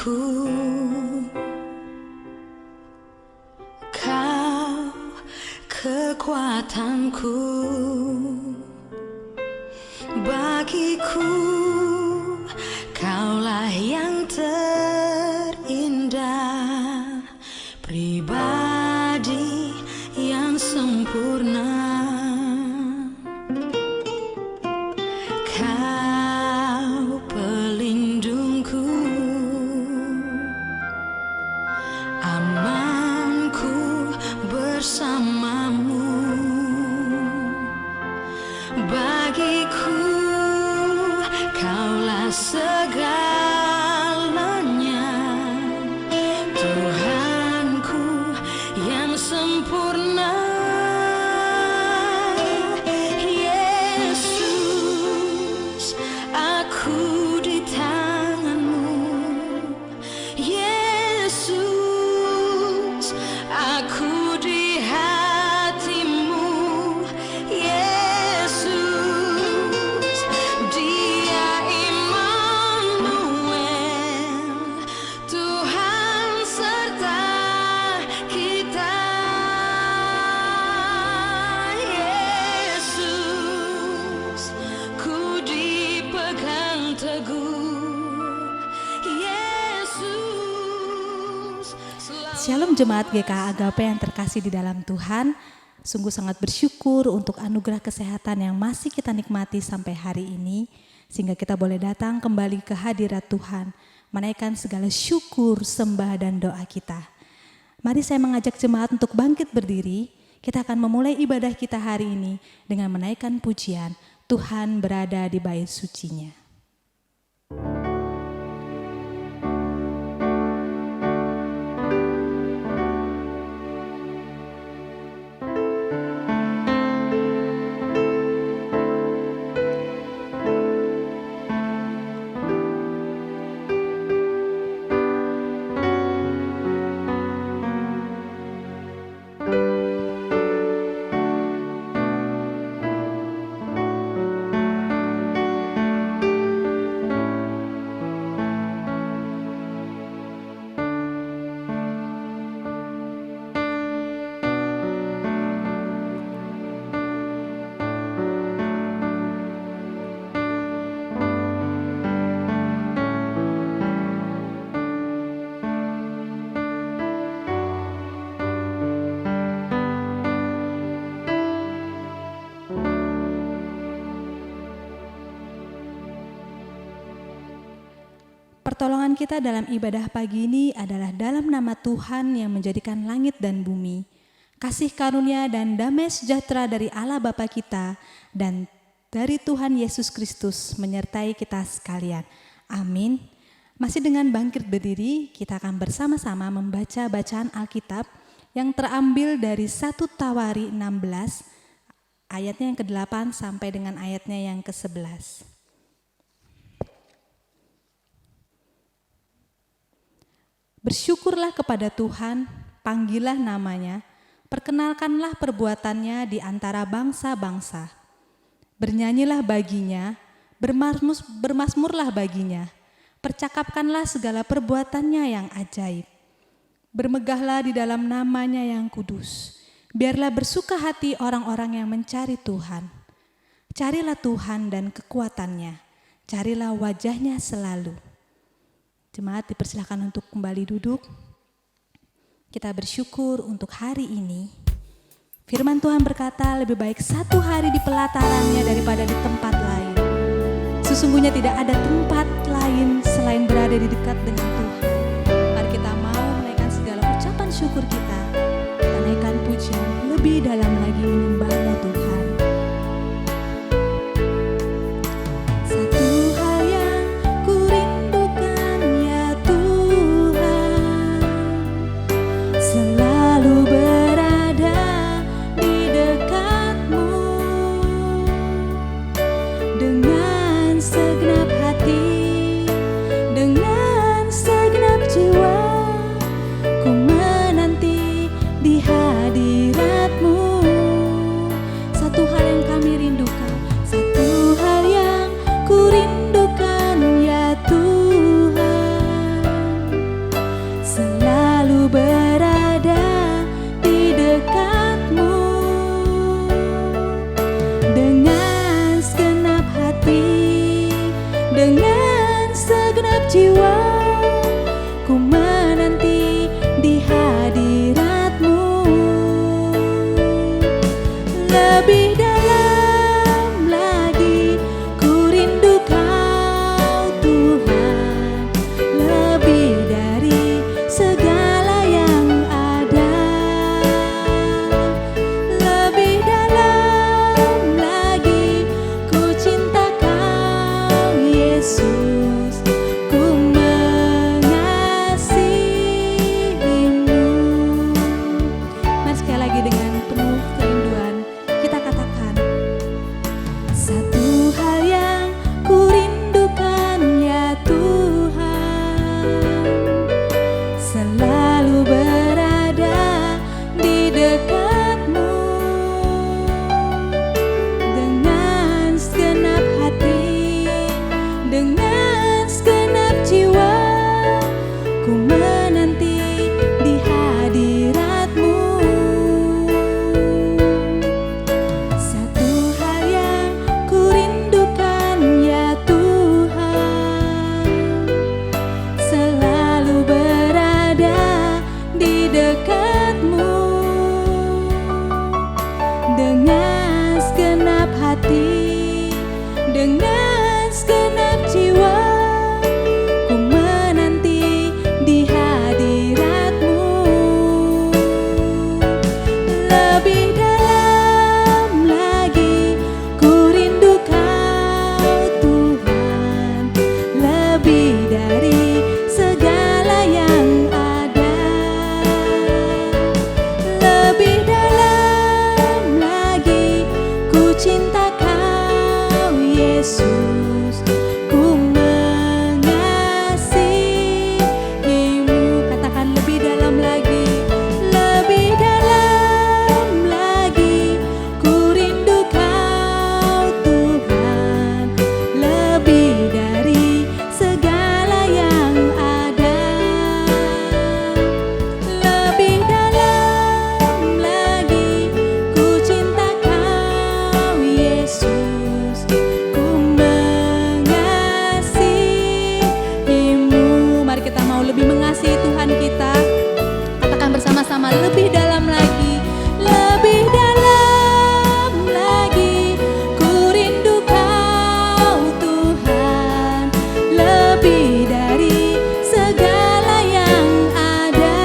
Tuhanku, Kau kekuatanku, bagiku Kaulah yang terindah, pribadi yang sempurna. Kau pelindungku, amanku bersamamu. Bagiku Kaulah segalanya, Tuhanku yang sempurna. Yesus, aku di tangan-Mu. Yesus, aku di hati-Mu. Yesus, Dia Immanuel, Tuhan serta kita. Yesus, ku dipegang teguh. Yesus, Shalom Jemaat GKH Agape yang terkasih di dalam Tuhan. Sungguh sangat bersyukur untuk anugerah kesehatan yang masih kita nikmati sampai hari ini, sehingga kita boleh datang kembali ke hadirat Tuhan, menaikkan segala syukur, sembah dan doa kita. Mari saya mengajak jemaat untuk bangkit berdiri. Kita akan memulai ibadah kita hari ini dengan menaikkan pujian Tuhan berada di bait suci-Nya. Pertolongan kita dalam ibadah pagi ini adalah dalam nama Tuhan yang menjadikan langit dan bumi. Kasih karunia dan damai sejahtera dari Allah Bapa kita dan dari Tuhan Yesus Kristus menyertai kita sekalian. Amin. Masih dengan bangkit berdiri, kita akan bersama-sama membaca bacaan Alkitab yang terambil dari 1 Tawari 16, ayatnya yang ke-8 sampai dengan ayatnya yang ke-11. Bersyukurlah kepada Tuhan, panggillah namanya, perkenalkanlah perbuatannya di antara bangsa-bangsa. Bernyanyilah baginya, bermazmurlah baginya, percakapkanlah segala perbuatannya yang ajaib. Bermegahlah di dalam namanya yang kudus, biarlah bersuka hati orang-orang yang mencari Tuhan. Carilah Tuhan dan kekuatannya, carilah wajahnya selalu. Jemaat dipersilakan untuk kembali duduk. Kita bersyukur untuk hari ini. Firman Tuhan berkata, lebih baik satu hari di pelatarannya daripada di tempat lain. Sesungguhnya tidak ada tempat lain selain berada di dekat dengan Tuhan. Mari kita mau menaikkan segala ucapan syukur kita, menaikkan pujian lebih dalam lagi menyembah-Mu Tuhan. jiwa, ku menanti di hadirat-Mu. Lebih dalam lagi ku rindu Kau Tuhan, lebih dari segala yang ada. Lebih dalam lagi ku cinta Kau Yesus, ku mengasihi-Mu. Mari sekali lagi dengan penuh kerinduan kita katakan, satu hal yang ku rindukan ya Tuhan, selalu berada di dekat-Mu. Dengan segenap hati, dengan segenap jiwa, ku menanti di hadirat-Mu. Satu hal yang ku rindukan ya Tuhan, selalu berada di dekat-Mu. Dengan segenap hati, dengan segenap jiwa, ku menanti di hadirat-Mu. Lebih dalam lagi ku rindu Kau Tuhan, lebih dari segala yang ada. Lebih dalam lagi ku cinta Kau Yesus, ku mengasihi-Mu. Katakan lebih dalam lagi, lebih dalam lagi ku rindu Kau Tuhan, lebih dari segala yang ada. Lebih dalam lagi ku cinta Kau Yesus, ku mengasihi-Mu. Mari kita mau lebih mengasihi Tuhan kita. Katakan bersama-sama, lebih dalam lagi, lebih dalam lagi ku rindu Kau Tuhan, lebih dari segala yang ada.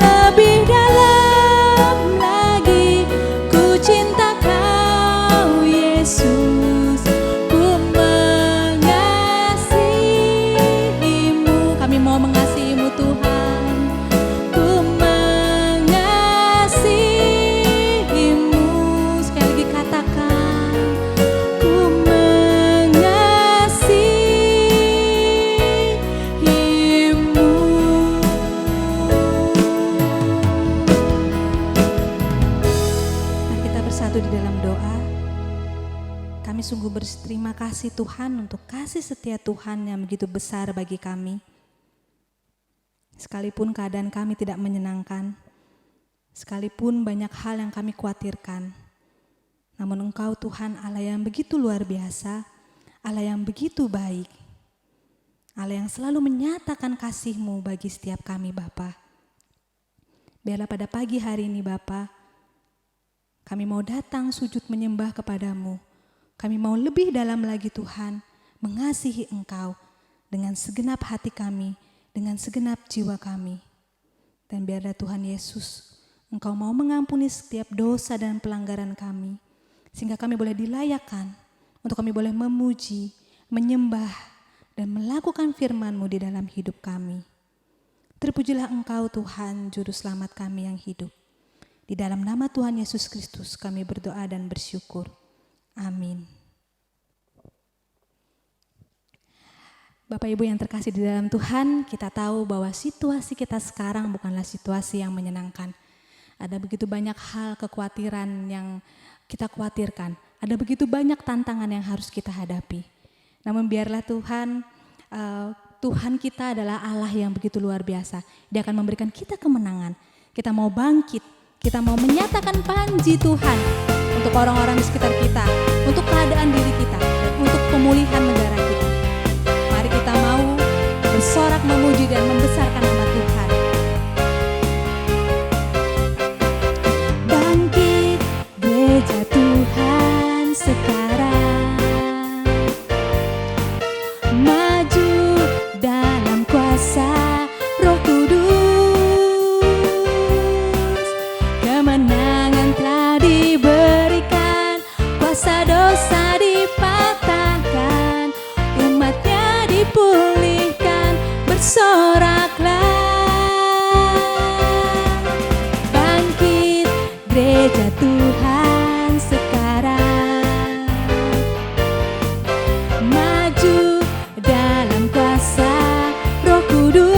Lebih dalam lagi ku cinta Kau Yesus, ku mengasihi-Mu. Kami mau mengasihi-Mu Tuhan, ku mengasihi-Mu. Sekali lagi katakan, ku mengasihi-Mu. Mari kita bersatu di dalam doa. Kami sungguh berterima kasih Tuhan untuk kasih setia Tuhan yang begitu besar bagi kami. Sekalipun keadaan kami tidak menyenangkan, sekalipun banyak hal yang kami khawatirkan, namun Engkau Tuhan Allah yang begitu luar biasa, Allah yang begitu baik, Allah yang selalu menyatakan kasih-Mu bagi setiap kami Bapa. Biarlah pada pagi hari ini Bapa, kami mau datang sujud menyembah kepadamu. Kami mau lebih dalam lagi Tuhan, mengasihi Engkau dengan segenap hati kami, dengan segenap jiwa kami. Dan biarlah Tuhan Yesus, Engkau mau mengampuni setiap dosa dan pelanggaran kami, sehingga kami boleh dilayakkan, untuk kami boleh memuji, menyembah, dan melakukan firman-Mu di dalam hidup kami. Terpujilah Engkau Tuhan, Juru Selamat kami yang hidup. Di dalam nama Tuhan Yesus Kristus kami berdoa dan bersyukur. Amin. Bapak Ibu yang terkasih di dalam Tuhan, kita tahu bahwa situasi kita sekarang bukanlah situasi yang menyenangkan. Ada begitu banyak hal kekhawatiran yang kita khawatirkan. Ada begitu banyak tantangan yang harus kita hadapi. Namun biarlah Tuhan, Tuhan kita adalah Allah yang begitu luar biasa. Dia akan memberikan kita kemenangan. Kita mau bangkit, kita mau menyatakan panji Tuhan untuk orang-orang di sekitar kita, untuk keadaan diri kita, dan untuk pemulihan negara kita. dan membesarkan nama Tuhan. Bangkit gereja Tuhan sekarang, maju dalam kuasa Roh Kudus. Kemenangan telah diberikan, kuasa dosa dipatahkan, umatnya dipulihkan, bersoraklah. Bangkit gereja Tuhan sekarang, maju dalam kuasa Roh Kudus.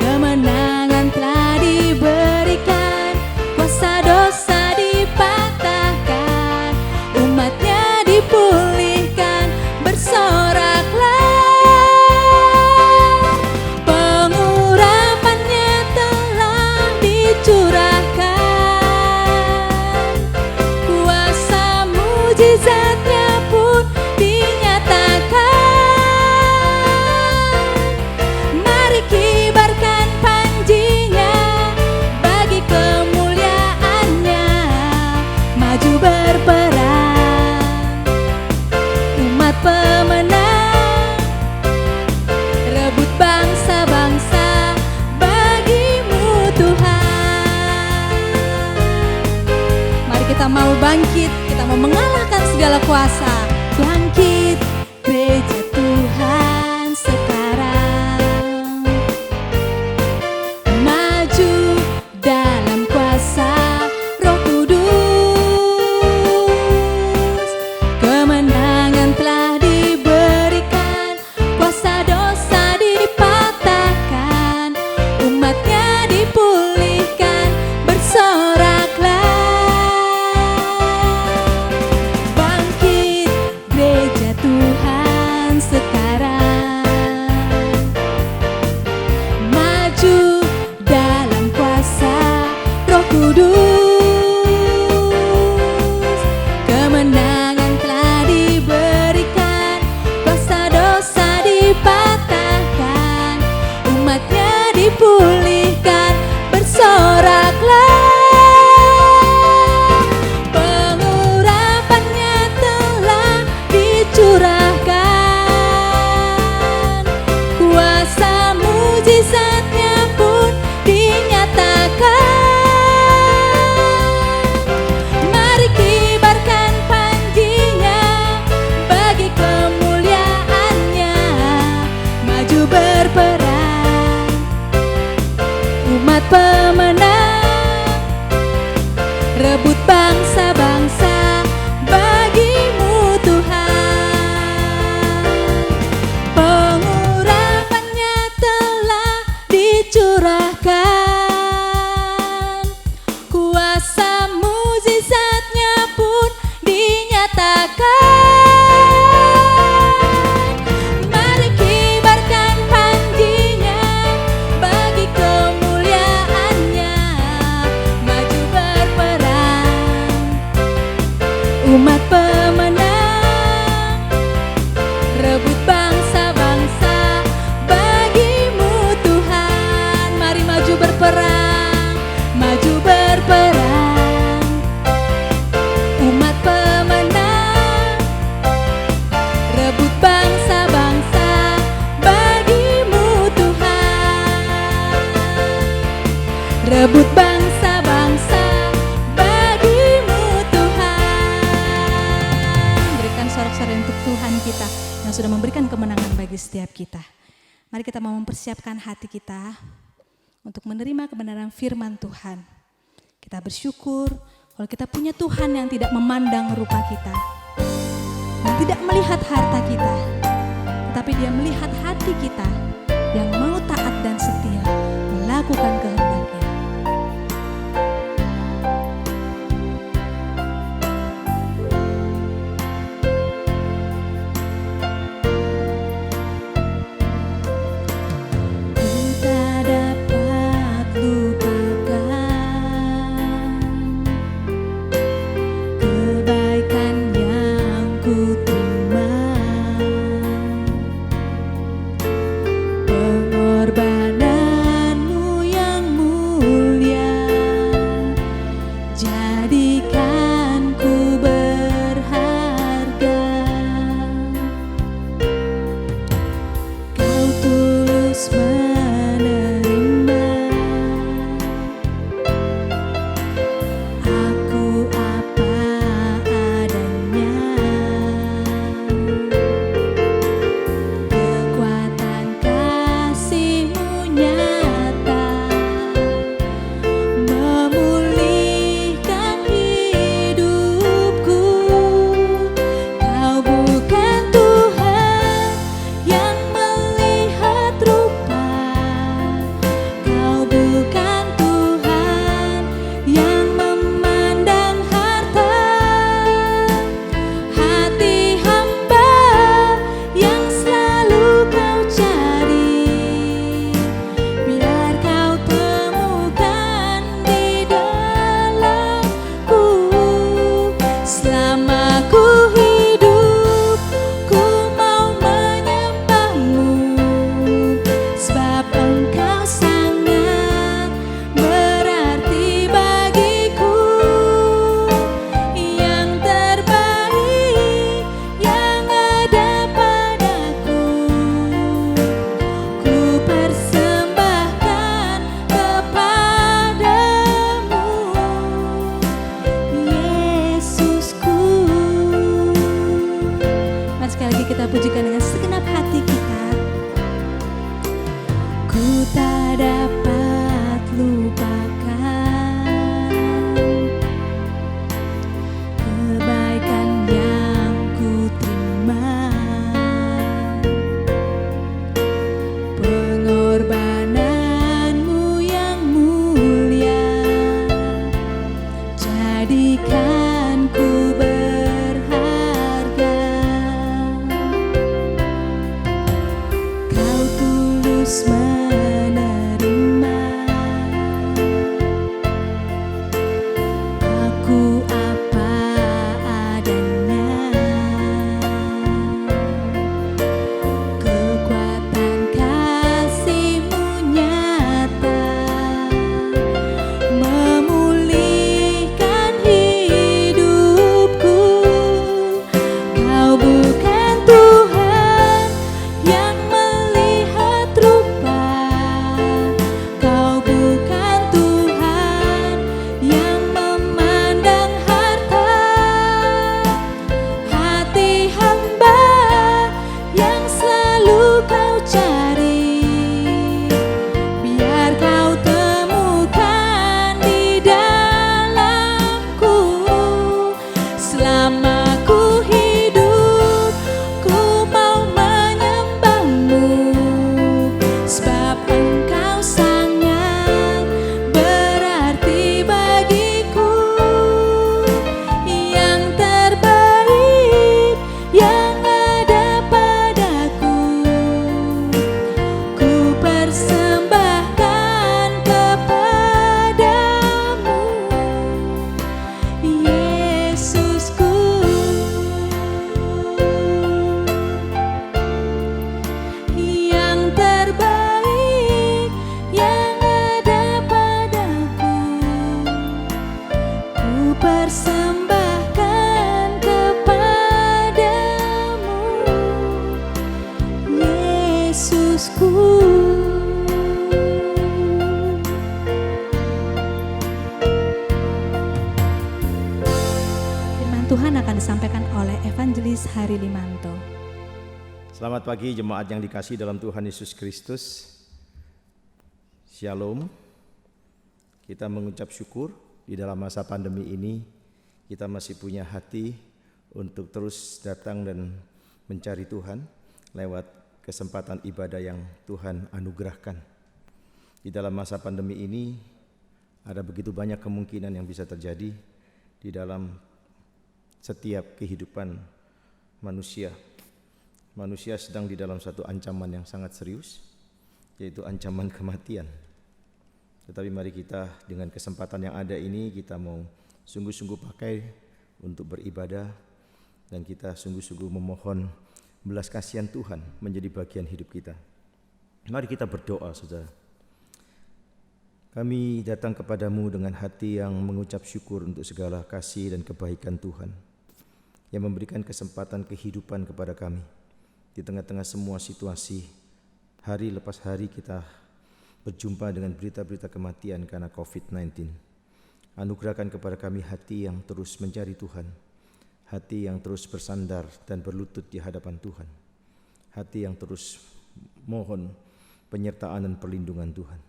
Kemenangan telah diberikan, kuasa dosa dipatahkan, umatnya dipulihkan, bersoraklah. Pengurapannya telah dicurahkan, kuasa mujizatnya pun dinyatakan. Mari kibarkan panjinya bagi kemuliaannya, maju berperang, umat pemenang, rebut bangsa-bangsa bagimu Tuhan. Mari kita mau bangkit, kita mau mengalahkan segala kuasa. Bangkit gereja Tuhan sekarang, maju dalam kuasa Roh Kudus. Kemenangan telah diberikan, kuasa dosa dipatahkan, umatnya dipulihkan, bersoraklah. Bangkit gereja Tuhan sekarang, maju dalam kuasa Roh Kudus. Kemenangan telah diberikan, kuasa dosa dipatahkan, umatnya dipulihkan, bersoraklah. Pengurapannya telah dicurahkan, kuasa mujizatnya pun dinyatakan. Mari kibarkan panjinya bagi kemuliaannya, maju berperang, umat pemenang, rebut bangsa-bangsa bagimu Tuhan. Pengurapannya telah dicurahkan, kuasa mujizatnya pun dinyatakan. Mari kibarkan panjinya bagi kemuliaannya, maju berperang, umat pemenang, rebut bangsa-bangsa bagimu Tuhan. Mari maju berperang, maju berperang, umat pemenang, rebut bangsa-bangsa bagimu Tuhan. Rebut bangsa-bangsa bagimu Tuhan. Berikan sorak-sorai untuk Tuhan kita yang sudah memberikan kemenangan bagi setiap kita. Mari kita mau mempersiapkan hati kita untuk menerima kebenaran firman Tuhan. Kita bersyukur kalau kita punya Tuhan yang tidak memandang rupa kita, yang tidak melihat harta kita, tetapi Dia melihat hati kita yang mau taat dan setia melakukan kehendak-Nya. jadikanku berharga. Kau tulus menerima aku apa adanya. Kekuatan kasih-Mu nyata memulihkan hidupku. Kau bukan Tuhan yang melihat rupa, Kau bukan Tuhan yang memandang harta. Hati hamba yang selalu Kau cari, biar Kau temukan di dalamku. Selama ku hidup, ku mau menyembah-Mu, sebab Engkau sangat berarti bagiku. Yang terbaik yang ada padaku, ku persembahkan kepadamu, Yesusku. Mari sekali lagi kita pujikan dengan segenap hati kita. Ku tak dapat lupakan kebaikan yang ku terima, pengorbanan-Mu yang mulia, jadikanku berharga. Kau tulus menerima aku apa adanya. Kekuatan kasih-Mu nyata memulihkan hidupku. Kau bukan Tuhan yang melihat rupa, Kau bukan Tuhan yang memandang harta. Hati hamba yang selalu Kau cari, biar Kau temukan di dalamku. Selama ku hidup, ku mau menyembah-Mu, sebab Engkau sangat berarti bagiku. Yang terbaik yang ada padaku, ku persembahkan kepadamu, Yesusku. Yang terbaik yang ada padaku, ku persembahkan kepadamu, Yesusku. Firman Tuhan akan disampaikan oleh Evangelis Hari Limanto. Selamat pagi jemaat yang dikasihi dalam Tuhan Yesus Kristus. Shalom. Kita mengucap syukur di dalam masa pandemi ini kita masih punya hati untuk terus datang dan mencari Tuhan lewat kesempatan ibadah yang Tuhan anugerahkan. Di dalam masa pandemi ini ada begitu banyak kemungkinan yang bisa terjadi di dalam setiap kehidupan manusia. Manusia sedang di dalam satu ancaman yang sangat serius, yaitu ancaman kematian. Tetapi mari kita dengan kesempatan yang ada ini, kita mau sungguh-sungguh pakai untuk beribadah, dan kita sungguh-sungguh memohon belas kasihan Tuhan menjadi bagian hidup kita. Mari kita berdoa, saudara. Kami datang kepadamu dengan hati yang mengucap syukur untuk segala kasih dan kebaikan Tuhan yang memberikan kesempatan kehidupan kepada kami. Di tengah-tengah semua situasi, hari lepas hari kita berjumpa dengan berita-berita kematian karena COVID-19. Anugerahkan kepada kami hati yang terus mencari Tuhan, hati yang terus bersandar dan berlutut di hadapan Tuhan, hati yang terus mohon penyertaan dan perlindungan Tuhan.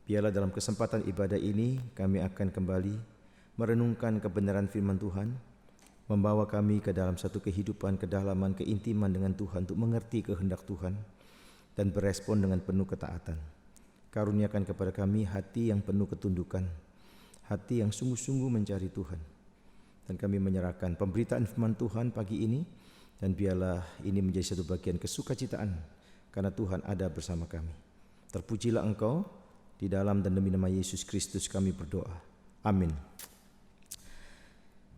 Biarlah dalam kesempatan ibadah ini kami akan kembali merenungkan kebenaran firman Tuhan, membawa kami ke dalam satu kehidupan, kedalaman, keintiman dengan Tuhan untuk mengerti kehendak Tuhan dan berespon dengan penuh ketaatan. Karuniakan kepada kami hati yang penuh ketundukan, hati yang sungguh-sungguh mencari Tuhan. Dan kami menyerahkan pemberitaan firman Tuhan pagi ini, dan biarlah ini menjadi satu bagian kesukacitaan karena Tuhan ada bersama kami. Terpujilah Engkau, di dalam dan demi nama Yesus Kristus kami berdoa. Amin.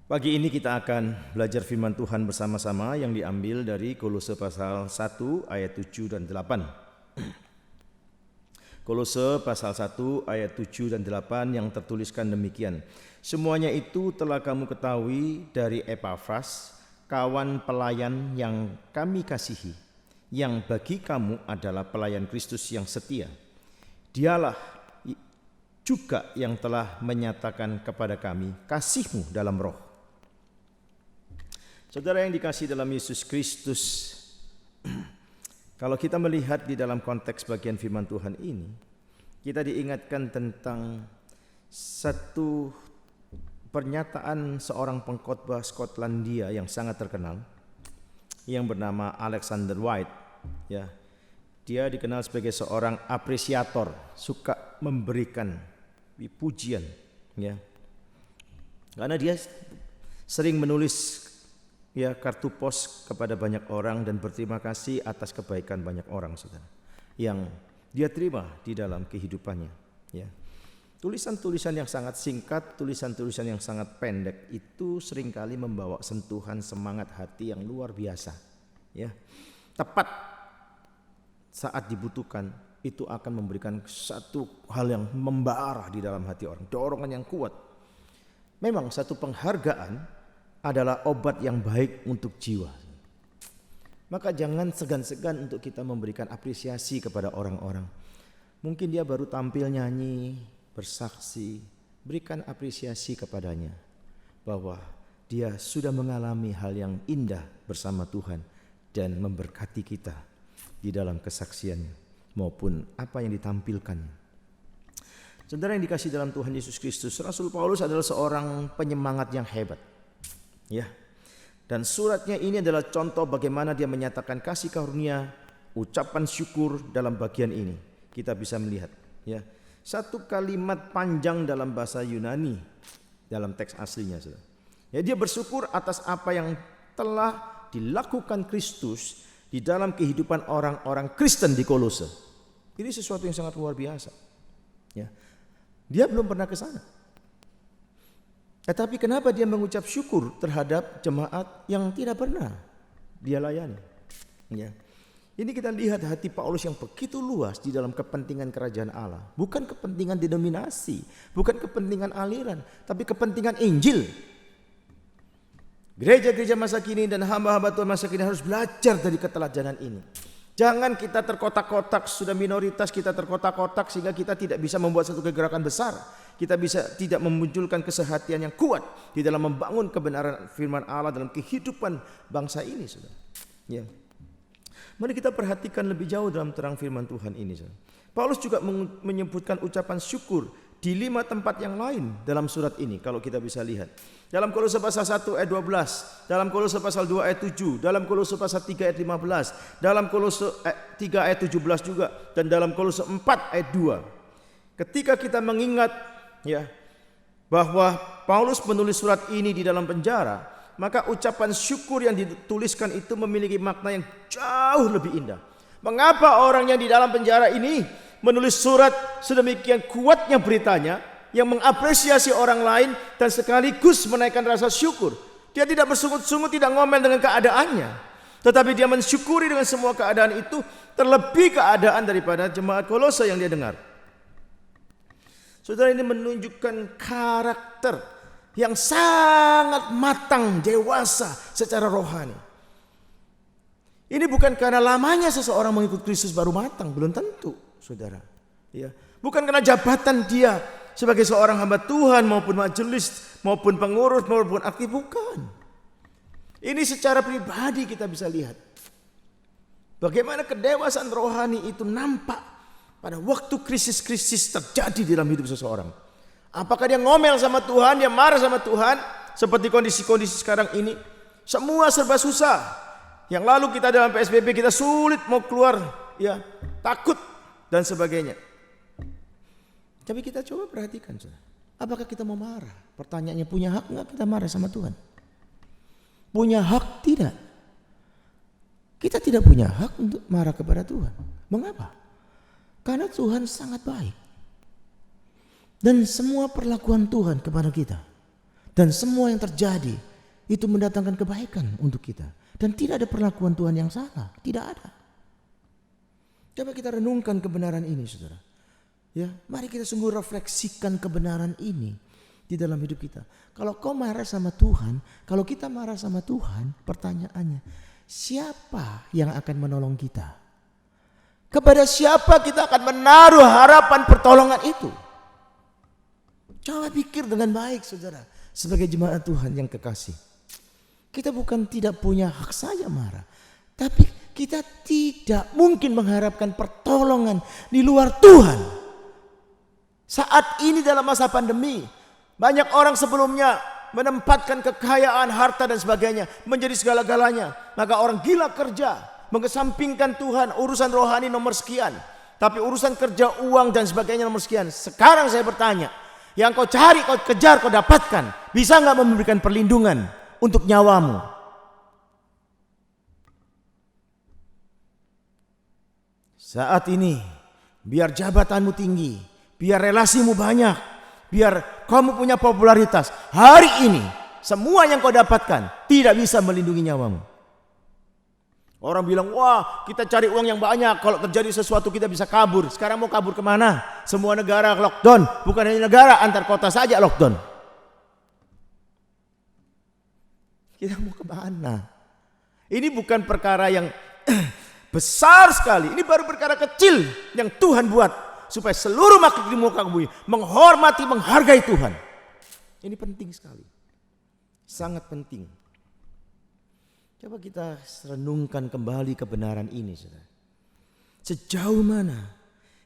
Pagi ini kita akan belajar firman Tuhan bersama-sama yang diambil dari Kolose pasal 1 ayat 7 dan 8. Kolose pasal 1 ayat 7 dan 8 yang tertuliskan demikian. Semuanya itu telah kamu ketahui dari Epafras, kawan pelayan yang kami kasihi, yang bagi kamu adalah pelayan Kristus yang setia. Dialah juga yang telah menyatakan kepada kami kasih-Mu dalam roh. Saudara yang dikasihi dalam Yesus Kristus, kalau kita melihat di dalam konteks bagian firman Tuhan ini, kita diingatkan tentang satu pernyataan seorang pengkhotbah Skotlandia yang sangat terkenal, yang bernama Alexander White. Ya, dia dikenal sebagai seorang apresiator, suka memberikan pujian, ya. Karena dia sering menulis kartu pos kepada banyak orang dan berterima kasih atas kebaikan banyak orang, saudara, yang dia terima di dalam kehidupannya. Ya. Tulisan-tulisan yang sangat singkat, tulisan-tulisan yang sangat pendek itu seringkali membawa sentuhan semangat hati yang luar biasa. Ya. Tepat saat dibutuhkan, itu akan memberikan satu hal yang membara di dalam hati orang, dorongan yang kuat. Memang satu penghargaan adalah obat yang baik untuk jiwa. Maka jangan segan-segan untuk kita memberikan apresiasi kepada orang-orang. Mungkin dia baru tampil nyanyi, bersaksi, berikan apresiasi kepadanya bahwa dia sudah mengalami hal yang indah bersama Tuhan dan memberkati kita di dalam kesaksiannya maupun apa yang ditampilkan. Saudara yang dikasihi dalam Tuhan Yesus Kristus, Rasul Paulus adalah seorang penyemangat yang hebat. Ya. Dan suratnya ini adalah contoh bagaimana dia menyatakan kasih karunia, ucapan syukur dalam bagian ini. Kita bisa melihat, ya. Satu kalimat panjang dalam bahasa Yunani dalam teks aslinya, saudara. Ya, dia bersyukur atas apa yang telah dilakukan Kristus di dalam kehidupan orang-orang Kristen di Kolose. Ini sesuatu yang sangat luar biasa. Ya. Dia belum pernah ke sana. Tetapi kenapa dia mengucap syukur terhadap jemaat yang tidak pernah dia layani? Ya. Ini kita lihat hati Paulus yang begitu luas di dalam kepentingan kerajaan Allah. Bukan kepentingan denominasi, bukan kepentingan aliran, tapi kepentingan Injil. Gereja-gereja masa kini dan hamba-hamba Tuhan masa kini harus belajar dari keteladanan ini. Jangan kita terkotak-kotak, sudah minoritas kita terkotak-kotak sehingga kita tidak bisa membuat satu kegerakan besar. Kita bisa tidak memunculkan kesehatian yang kuat di dalam membangun kebenaran firman Allah dalam kehidupan bangsa ini, saudara. Ya. Mari kita perhatikan lebih jauh dalam terang firman Tuhan ini, saudara. Paulus juga menyebutkan ucapan syukur di 5 tempat yang lain dalam surat ini kalau kita bisa lihat. Dalam Kolose pasal 1 ayat 12, dalam Kolose pasal 2 ayat 7, dalam Kolose pasal 3 ayat 15, dalam Kolose 3 ayat 17 juga, dan dalam Kolose 4 ayat 2. Ketika kita mengingat bahwa Paulus menulis surat ini di dalam penjara, maka ucapan syukur yang dituliskan itu memiliki makna yang jauh lebih indah. Mengapa orang yang di dalam penjara ini menulis surat sedemikian kuatnya beritanya yang mengapresiasi orang lain dan sekaligus menaikkan rasa syukur? Dia tidak bersungut-sungut, tidak ngomel dengan keadaannya, tetapi dia mensyukuri dengan semua keadaan itu, terlebih keadaan daripada jemaat Kolose yang dia dengar. Saudara, ini menunjukkan karakter yang sangat matang, dewasa secara rohani. Ini bukan karena lamanya seseorang mengikut Kristus baru matang, belum tentu, saudara. Ya, bukan karena jabatan dia sebagai seorang hamba Tuhan maupun majelis, maupun pengurus, maupun aktif, bukan. Ini secara pribadi kita bisa lihat bagaimana kedewasaan rohani itu nampak pada waktu krisis-krisis terjadi di dalam hidup seseorang. Apakah dia ngomel sama Tuhan, dia marah sama Tuhan, seperti kondisi-kondisi sekarang ini, semua serba susah. Yang lalu kita dalam PSBB kita sulit mau keluar, ya, takut dan sebagainya. Tapi kita coba perhatikan, saudara. Apakah kita mau marah? Pertanyaannya, punya hak nggak kita marah sama Tuhan? Punya hak tidak? Kita tidak punya hak untuk marah kepada Tuhan. Mengapa? Karena Tuhan sangat baik. Dan semua perlakuan Tuhan kepada kita, dan semua yang terjadi itu mendatangkan kebaikan untuk kita. Dan tidak ada perlakuan Tuhan yang salah, tidak ada. Coba kita renungkan kebenaran ini, saudara. Ya, mari kita sungguh refleksikan kebenaran ini di dalam hidup kita. Kalau kau marah sama Tuhan, kalau kita marah sama Tuhan, pertanyaannya, siapa yang akan menolong kita? Kepada siapa kita akan menaruh harapan pertolongan itu? Coba pikir dengan baik, saudara. Sebagai jemaat Tuhan yang kekasih, kita bukan tidak punya hak saja marah, tapi kita tidak mungkin mengharapkan pertolongan di luar Tuhan. Saat ini dalam masa pandemi, banyak orang sebelumnya menempatkan kekayaan, harta dan sebagainya menjadi segala-galanya. Maka orang gila kerja, mengesampingkan Tuhan, urusan rohani nomor sekian, tapi urusan kerja, uang dan sebagainya nomor sekian. Sekarang saya bertanya, yang kau cari, kau kejar, kau dapatkan, bisa nggak memberikan perlindungan untuk nyawamu? Saat ini, biar jabatanmu tinggi, biar relasimu banyak, biar kamu punya popularitas, hari ini semua yang kau dapatkan tidak bisa melindungi nyawamu. Orang bilang, wah kita cari uang yang banyak, kalau terjadi sesuatu kita bisa kabur. Sekarang mau kabur kemana? Semua negara lockdown, bukan hanya negara, antar kota saja lockdown. Kita mau kemana? Ini bukan perkara yang besar sekali, ini baru perkara kecil yang Tuhan buat supaya seluruh makhluk di muka bumi menghormati, menghargai Tuhan. Ini penting sekali, sangat penting. Coba kita renungkan kembali kebenaran ini, saudara. Sejauh mana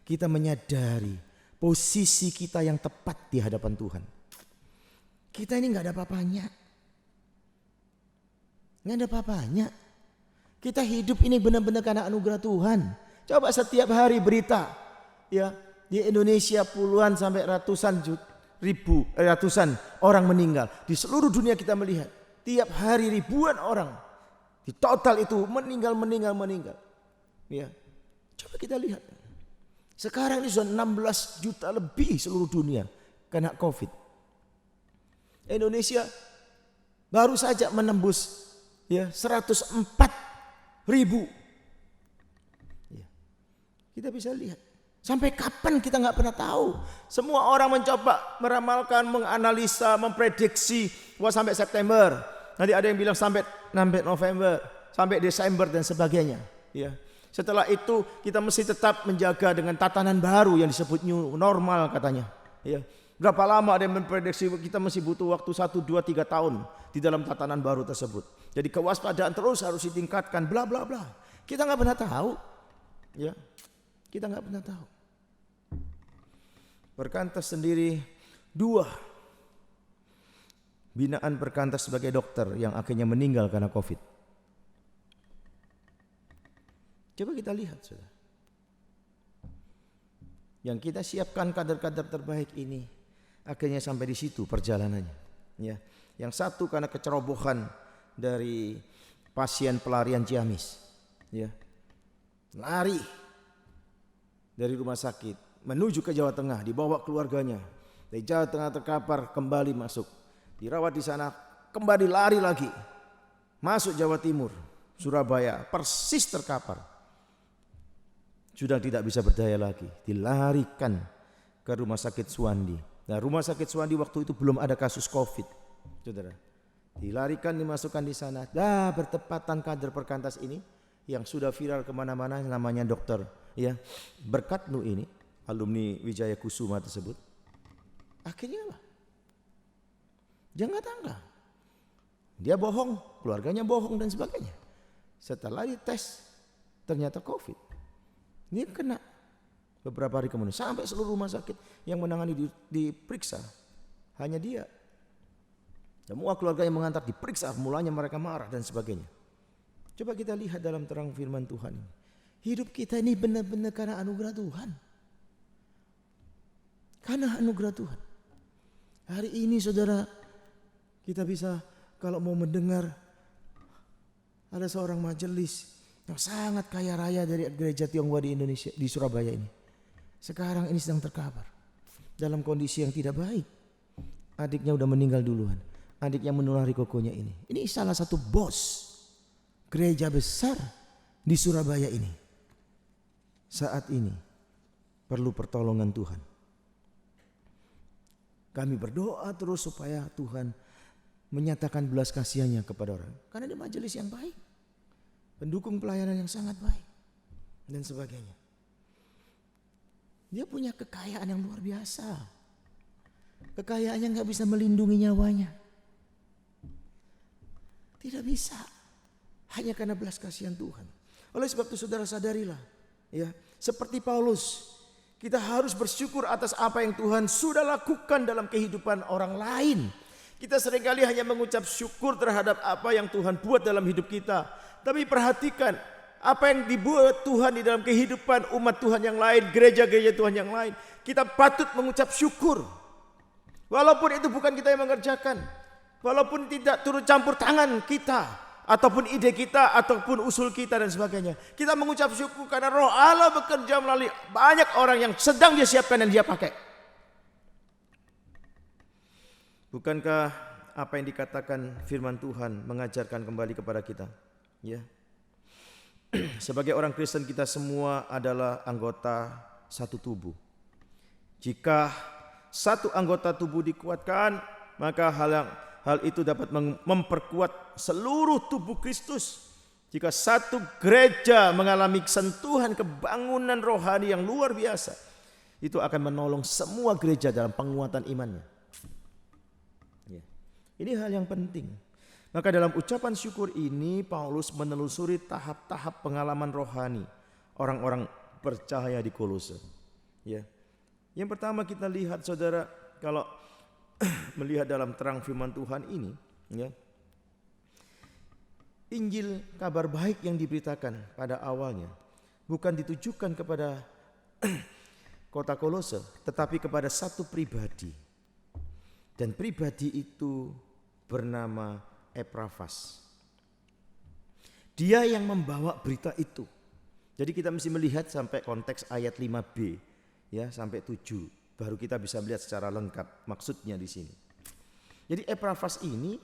kita menyadari posisi kita yang tepat di hadapan Tuhan? Kita ini nggak ada apa-apanya, nggak ada apa-apanya. Kita hidup ini benar-benar karena anugerah Tuhan. Coba setiap hari berita, ya, di Indonesia puluhan sampai ratusan ratusan orang meninggal. Di seluruh dunia kita melihat tiap hari ribuan orang. Di total itu meninggal. Ya. Coba kita lihat. Sekarang ini sudah 16 juta lebih seluruh dunia kena COVID. Indonesia baru saja menembus, ya, 104.000. Ya. Kita bisa lihat. Sampai kapan kita nggak pernah tahu. Semua orang mencoba meramalkan, menganalisa, memprediksi, wah sampai September. Nanti ada yang bilang sampai November, sampai Desember dan sebagainya. Ya. Setelah itu kita mesti tetap menjaga dengan tatanan baru yang disebut new normal katanya. Ya. Berapa lama ada yang memprediksi kita masih butuh waktu 1, 2, 3 tahun di dalam tatanan baru tersebut. Jadi kewaspadaan terus harus ditingkatkan, bla bla bla. Kita nggak pernah tahu. Ya. Kita nggak pernah tahu. Perkantas sendiri 2 binaan perkantas sebagai dokter yang akhirnya meninggal karena COVID. Coba kita lihat, saudara. Yang kita siapkan kader-kader terbaik ini akhirnya sampai di situ perjalanannya. Ya. Yang satu karena kecerobohan dari pasien pelarian Ciamis. Ya. Lari dari rumah sakit menuju ke Jawa Tengah, dibawa keluarganya. Dari Jawa Tengah terkapar, kembali masuk. Dirawat di sana, kembali lari lagi. Masuk Jawa Timur, Surabaya, persis terkapar. Sudah tidak bisa berdaya lagi, dilarikan ke rumah sakit Suwandi. Nah, rumah sakit Suwandi waktu itu belum ada kasus COVID, saudara. Dilarikan, dimasukkan di sana. Bertepatan kader perkantas ini yang sudah viral kemana-mana, namanya dokter ya Berkatnu ini, alumni Wijaya Kusuma tersebut. Akhirnya apa? Jangka tangga. Dia bohong, keluarganya bohong dan sebagainya. Setelah dites ternyata COVID. Ini kena beberapa hari kemudian sampai seluruh rumah sakit yang menangani diperiksa. Hanya dia. Semua keluarga yang mengantar diperiksa, mulanya mereka marah dan sebagainya. Coba kita lihat dalam terang firman Tuhan ini. Hidup kita ini benar-benar karena anugerah Tuhan. Karena anugerah Tuhan. Hari ini saudara, kita bisa kalau mau mendengar ada seorang majelis yang sangat kaya raya dari gereja Tionghoa di Indonesia, di Surabaya ini. Sekarang ini sedang terkapar dalam kondisi yang tidak baik. Adiknya udah meninggal duluan. Adiknya menulari kokonya ini. Ini salah satu bos gereja besar di Surabaya ini. Saat ini perlu pertolongan Tuhan. Kami berdoa terus supaya Tuhan menyatakan belas kasihannya kepada orang. Karena dia majelis yang baik. Pendukung pelayanan yang sangat baik. Dan sebagainya. Dia punya kekayaan yang luar biasa. Kekayaannya gak bisa melindungi nyawanya. Tidak bisa. Hanya karena belas kasihan Tuhan. Oleh sebab itu saudara sadarilah. Ya, seperti Paulus. Kita harus bersyukur atas apa yang Tuhan sudah lakukan dalam kehidupan orang lain. Kita seringkali hanya mengucap syukur terhadap apa yang Tuhan buat dalam hidup kita. Tapi perhatikan apa yang dibuat Tuhan di dalam kehidupan umat Tuhan yang lain, gereja-gereja Tuhan yang lain. Kita patut mengucap syukur. Walaupun itu bukan kita yang mengerjakan. Walaupun tidak turut campur tangan kita. Ataupun ide kita, ataupun usul kita dan sebagainya. Kita mengucap syukur karena Roh Allah bekerja melalui banyak orang yang sedang dia siapkan dan dia pakai. Bukankah apa yang dikatakan firman Tuhan mengajarkan kembali kepada kita? Ya. Sebagai orang Kristen kita semua adalah anggota satu tubuh. Jika satu anggota tubuh dikuatkan, maka hal itu dapat memperkuat seluruh tubuh Kristus. Jika satu gereja mengalami sentuhan kebangunan rohani yang luar biasa, itu akan menolong semua gereja dalam penguatan imannya. Ya. Ini hal yang penting. Maka dalam ucapan syukur ini Paulus menelusuri tahap-tahap pengalaman rohani orang-orang percaya di Kolose. Ya. Yang pertama kita lihat saudara, kalau melihat dalam terang firman Tuhan ini, ya, Injil kabar baik yang diberitakan pada awalnya bukan ditujukan kepada kota Kolose, tetapi kepada satu pribadi. Dan pribadi itu bernama Epaphras. Dia yang membawa berita itu. Jadi kita mesti melihat sampai konteks ayat 5b ya sampai 7. Baru kita bisa melihat secara lengkap maksudnya di sini. Jadi Epaphras ini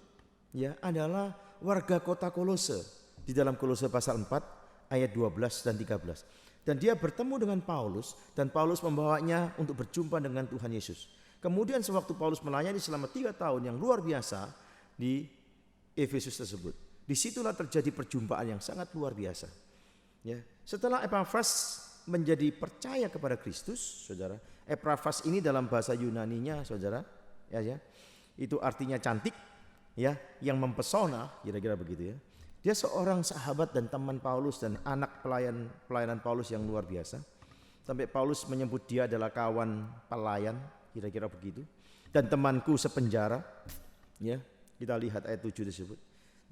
ya adalah warga kota Kolose di dalam Kolose pasal 4 ayat 12 dan 13. Dan dia bertemu dengan Paulus dan Paulus membawanya untuk berjumpa dengan Tuhan Yesus. Kemudian sewaktu Paulus melayani selama 3 tahun yang luar biasa di Efesus tersebut. Disitulah terjadi perjumpaan yang sangat luar biasa. Ya. Setelah Epaphras menjadi percaya kepada Kristus, saudara. Epaphras ini dalam bahasa Yunaninya, saudara, ya, itu artinya cantik, ya, yang mempesona, kira-kira begitu ya. Dia seorang sahabat dan teman Paulus dan anak pelayanan Paulus yang luar biasa. Sampai Paulus menyebut dia adalah kawan pelayan, kira-kira begitu. Dan temanku sepenjara, ya. Kita lihat ayat 7 disebut.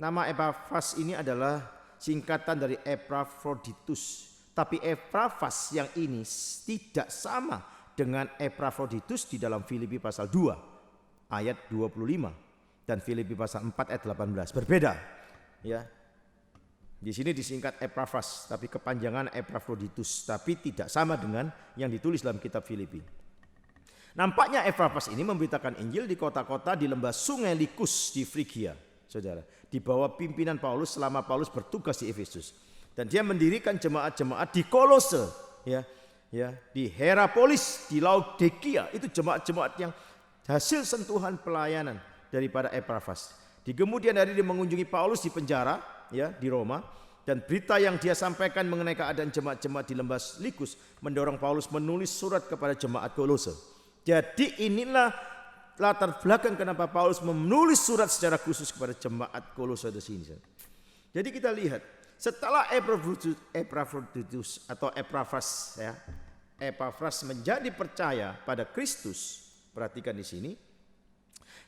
Nama Epaphras ini adalah singkatan dari Epaphroditus. Tapi Epaphras yang ini tidak sama dengan Epaphroditus di dalam Filipi pasal 2 ayat 25 dan Filipi pasal 4 ayat 18. Berbeda. Ya. Di sini disingkat Epaphras tapi kepanjangan Epaphroditus, tapi tidak sama dengan yang ditulis dalam kitab Filipi. Nampaknya Epaphras ini memberitakan Injil di kota-kota di lembah sungai Likus di Frigia, saudara, di bawah pimpinan Paulus selama Paulus bertugas di Efesus. Dan dia mendirikan jemaat-jemaat di Kolose, ya. ya, di Hierapolis, di Laodikia, itu jemaat-jemaat yang hasil sentuhan pelayanan daripada Epafras. Di kemudian hari dia mengunjungi Paulus di penjara, ya, di Roma, dan berita yang dia sampaikan mengenai keadaan jemaat-jemaat di lembah Likus mendorong Paulus menulis surat kepada jemaat Kolose. Jadi inilah latar belakang kenapa Paulus menulis surat secara khusus kepada jemaat Kolose di sini. Jadi kita lihat setelah Epafrodituus atau Epafras, ya, Epafras menjadi percaya pada Kristus. Perhatikan di sini,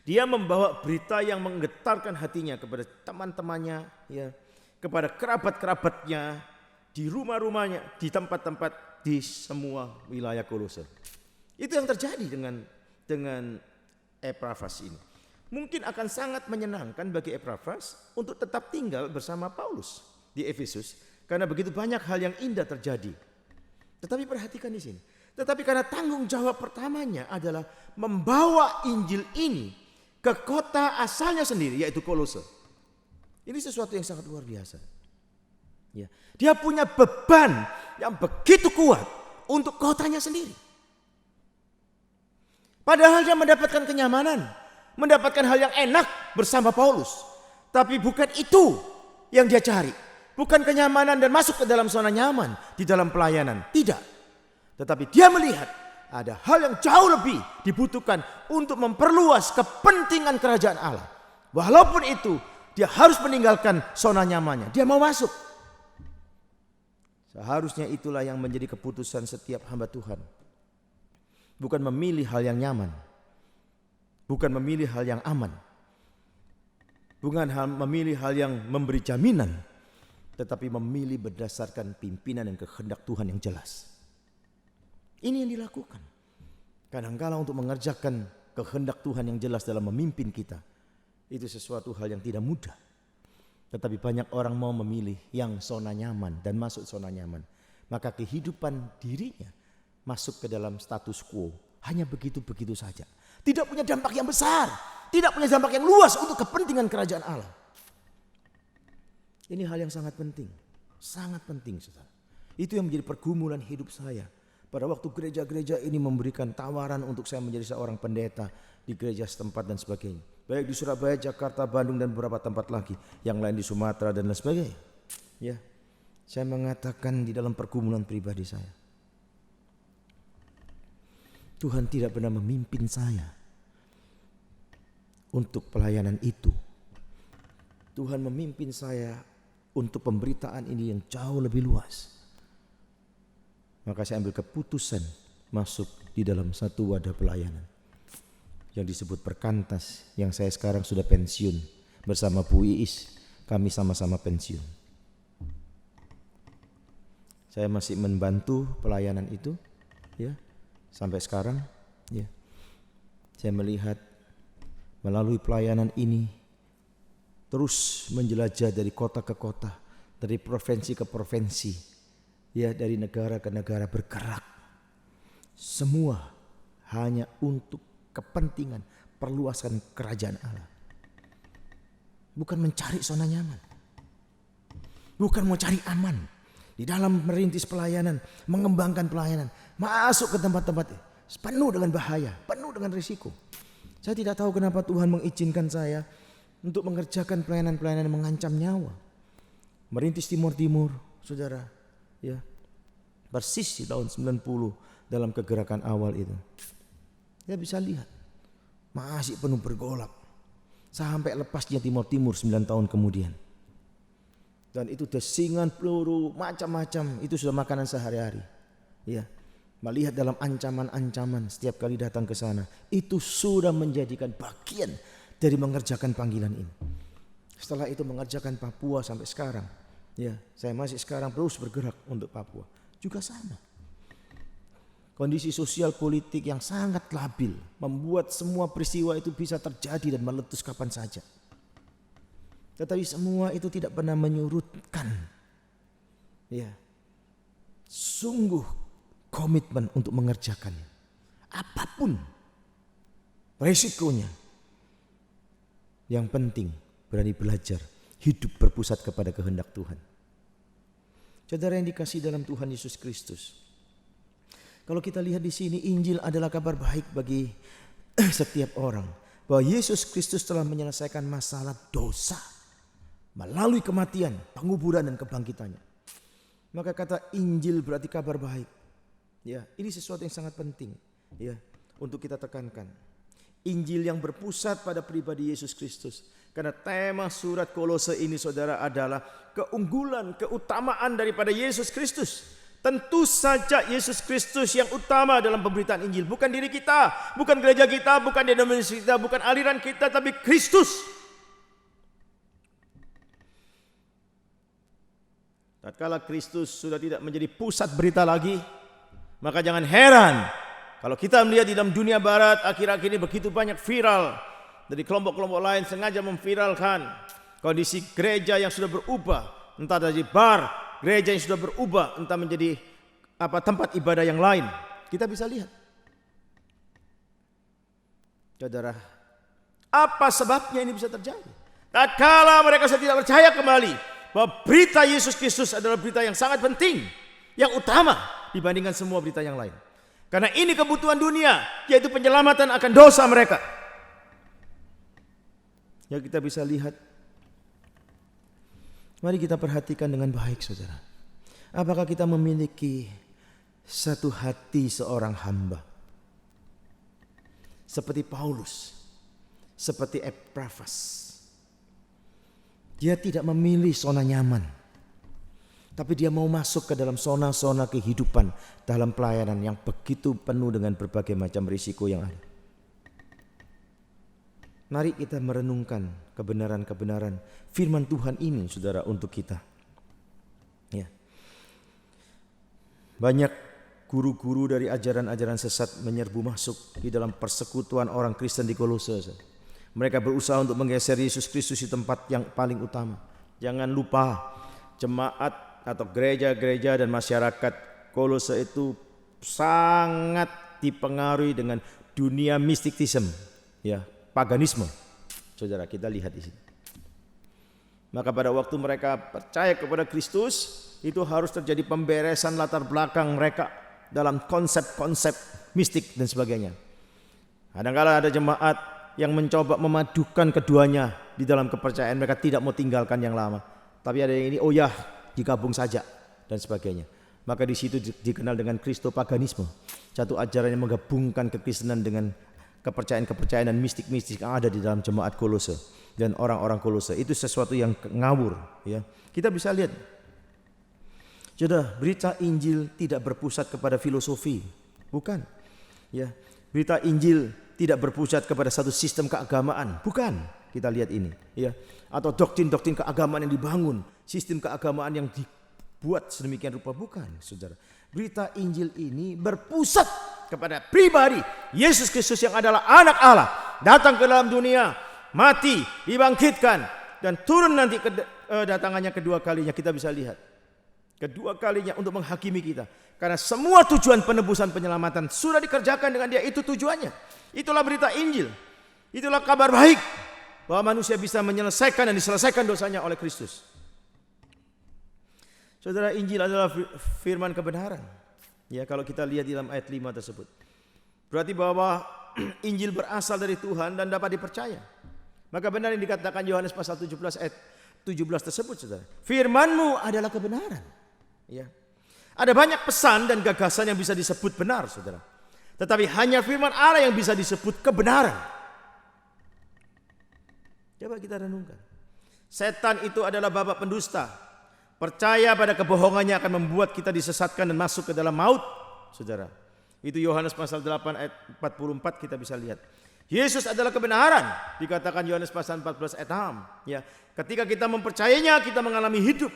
dia membawa berita yang menggetarkan hatinya kepada teman-temannya, ya, kepada kerabat-kerabatnya, di rumah-rumahnya, di tempat-tempat di semua wilayah Kolose. Itu yang terjadi dengan Epafras ini. Mungkin akan sangat menyenangkan bagi Epafras untuk tetap tinggal bersama Paulus di Efesus, karena begitu banyak hal yang indah terjadi. Tetapi perhatikan di sini. Tetapi karena tanggung jawab pertamanya adalah membawa Injil ini ke kota asalnya sendiri, yaitu Kolose. Ini sesuatu yang sangat luar biasa. Ya. Dia punya beban yang begitu kuat untuk kotanya sendiri. Padahal dia mendapatkan kenyamanan, mendapatkan hal yang enak bersama Paulus. Tapi bukan itu yang dia cari. Bukan kenyamanan dan masuk ke dalam zona nyaman di dalam pelayanan. Tidak. Tetapi dia melihat ada hal yang jauh lebih dibutuhkan untuk memperluas kepentingan kerajaan Allah. Walaupun itu dia harus meninggalkan zona nyamannya. Dia mau masuk. Seharusnya itulah yang menjadi keputusan setiap hamba Tuhan. Bukan memilih hal yang nyaman. Bukan memilih hal yang aman. Bukan memilih hal yang memberi jaminan. Tetapi memilih berdasarkan pimpinan dan kehendak Tuhan yang jelas. Ini yang dilakukan. Kadang-kala untuk mengerjakan kehendak Tuhan yang jelas dalam memimpin kita, itu sesuatu hal yang tidak mudah. Tetapi banyak orang mau memilih yang zona nyaman dan masuk zona nyaman. Maka kehidupan dirinya masuk ke dalam status quo. Hanya begitu-begitu saja. Tidak punya dampak yang besar. Tidak punya dampak yang luas untuk kepentingan kerajaan Allah. Ini hal yang sangat penting. Sangat penting, saudara. Itu yang menjadi pergumulan hidup saya. Pada waktu gereja-gereja ini memberikan tawaran untuk saya menjadi seorang pendeta di gereja setempat dan sebagainya. Baik di Surabaya, Jakarta, Bandung dan beberapa tempat lagi. Yang lain di Sumatera dan lain sebagainya. Ya, saya mengatakan di dalam pergumulan pribadi saya. Tuhan tidak pernah memimpin saya untuk pelayanan itu. Tuhan memimpin saya untuk pemberitaan ini yang jauh lebih luas. Maka saya ambil keputusan masuk di dalam satu wadah pelayanan yang disebut Perkantas, yang saya sekarang sudah pensiun bersama Bu Iis. Kami sama-sama pensiun. Saya masih membantu pelayanan itu, ya, sampai sekarang. Ya, saya melihat melalui pelayanan ini terus menjelajah dari kota ke kota, dari provinsi ke provinsi. Ya, dari negara ke negara bergerak. Semua hanya untuk kepentingan perluasan kerajaan Allah. Bukan mencari zona nyaman. Bukan mau cari aman. Di dalam merintis pelayanan, mengembangkan pelayanan, masuk ke tempat-tempat penuh dengan bahaya, penuh dengan risiko. Saya tidak tahu kenapa Tuhan mengizinkan saya untuk mengerjakan pelayanan-pelayanan yang mengancam nyawa. Merintis Timur-Timur, saudara. Ya, persis di tahun 90 dalam kegerakan awal itu. Ya bisa lihat, masih penuh bergolak. Sampai lepasnya Timur-Timur 9 tahun kemudian. Dan itu desingan, peluru, macam-macam, itu sudah makanan sehari-hari. Ya, melihat dalam ancaman-ancaman setiap kali datang ke sana, itu sudah menjadikan bagian dari mengerjakan panggilan ini. Setelah itu mengerjakan Papua sampai sekarang. Ya, saya masih sekarang terus bergerak untuk Papua. Juga sama. Kondisi sosial politik yang sangat labil membuat semua peristiwa itu bisa terjadi dan meletus kapan saja. Tetapi semua itu tidak pernah menyurutkan, ya, sungguh komitmen untuk mengerjakannya. Apapun resikonya. Yang penting berani belajar, hidup berpusat kepada kehendak Tuhan. Saudara yang dikasihi dalam Tuhan Yesus Kristus, Kalau kita lihat di sini, Injil adalah kabar baik bagi setiap orang. Bahwa Yesus Kristus telah menyelesaikan masalah dosa melalui kematian, penguburan dan kebangkitannya. Maka kata Injil berarti kabar baik. Ya, ini sesuatu yang sangat penting ya untuk kita tekankan. Injil yang berpusat pada pribadi Yesus Kristus. Karena tema surat Kolose ini saudara adalah keunggulan, keutamaan daripada Yesus Kristus. Tentu saja Yesus Kristus yang utama dalam pemberitaan Injil. Bukan diri kita, bukan gereja kita, bukan denominasi kita, bukan aliran kita, tapi Kristus. Tatkala Kristus sudah tidak menjadi pusat berita lagi, maka jangan heran kalau kita melihat di dalam dunia barat akhir-akhir ini begitu banyak viral dari kelompok-kelompok lain sengaja memviralkan kondisi gereja yang sudah berubah, entah dari bar, gereja yang sudah berubah entah menjadi tempat ibadah yang lain. Kita bisa lihat. Saudara, apa sebabnya ini bisa terjadi? Tatkala mereka sudah tidak percaya kembali bahwa berita Yesus Kristus adalah berita yang sangat penting, yang utama dibandingkan semua berita yang lain. Karena ini kebutuhan dunia, yaitu penyelamatan akan dosa mereka. Ya, kita bisa lihat. Mari kita perhatikan dengan baik saudara. Apakah kita memiliki satu hati seorang hamba? Seperti Paulus, seperti Epaphras. Dia tidak memilih zona nyaman. Tapi dia mau masuk ke dalam zona-zona kehidupan dalam pelayanan yang begitu penuh dengan berbagai macam risiko yang ada. Mari kita merenungkan kebenaran-kebenaran firman Tuhan ini saudara untuk kita. Ya. Banyak guru-guru dari ajaran-ajaran sesat menyerbu masuk di dalam persekutuan orang Kristen di Kolose. Mereka berusaha untuk menggeser Yesus Kristus di tempat yang paling utama. Jangan lupa jemaat atau gereja-gereja dan masyarakat Kolose itu sangat dipengaruhi dengan dunia mistikisme, ya. Paganisme, saudara, kita lihat di sini. Maka pada waktu mereka percaya kepada Kristus, itu harus terjadi pemberesan latar belakang mereka dalam konsep-konsep mistik dan sebagainya. Kadang-kala ada jemaat yang mencoba memadukan keduanya di dalam kepercayaan, mereka tidak mau tinggalkan yang lama. Tapi ada yang ini, oh ya, digabung saja dan sebagainya. Maka di situ dikenal dengan Kristopaganisme, satu ajaran yang menggabungkan kekristenan dengan kepercayaan-kepercayaan dan mistik-mistik yang ada di dalam jemaat Kolose dan orang-orang Kolose. Itu sesuatu yang ngawur, ya. Kita bisa lihat. Sudah, berita Injil tidak berpusat kepada filosofi, bukan. Ya, berita Injil tidak berpusat kepada satu sistem keagamaan, bukan. Kita lihat ini, ya. Atau doktrin-doktrin keagamaan yang dibangun, sistem keagamaan yang dibuat sedemikian rupa, bukan, saudara. Berita Injil ini berpusat kepada pribadi Yesus Kristus yang adalah anak Allah, datang ke dalam dunia, mati, dibangkitkan, dan turun nanti datangannya kedua kalinya. Kita bisa lihat kedua kalinya untuk menghakimi kita, karena semua tujuan penebusan penyelamatan sudah dikerjakan dengan dia. Itu tujuannya. Itulah berita Injil, itulah kabar baik bahwa manusia bisa menyelesaikan dan diselesaikan dosanya oleh Kristus. Saudara, Injil adalah firman kebenaran. Ya, kalau kita lihat di dalam ayat 5 tersebut, berarti bahwa Injil berasal dari Tuhan dan dapat dipercaya. Maka benar yang dikatakan Yohanes pasal 17 ayat 17 tersebut, saudara. Firman-Mu adalah kebenaran. Ya. Ada banyak pesan dan gagasan yang bisa disebut benar, saudara. Tetapi hanya firman Allah yang bisa disebut kebenaran. Coba kita renungkan. Setan itu adalah bapa pendusta. Percaya pada kebohongannya akan membuat kita disesatkan dan masuk ke dalam maut, saudara. Itu Yohanes pasal 8 ayat 44 kita bisa lihat. Yesus adalah kebenaran, dikatakan Yohanes pasal 14 ayat 6. Ya, ketika kita mempercayainya, kita mengalami hidup.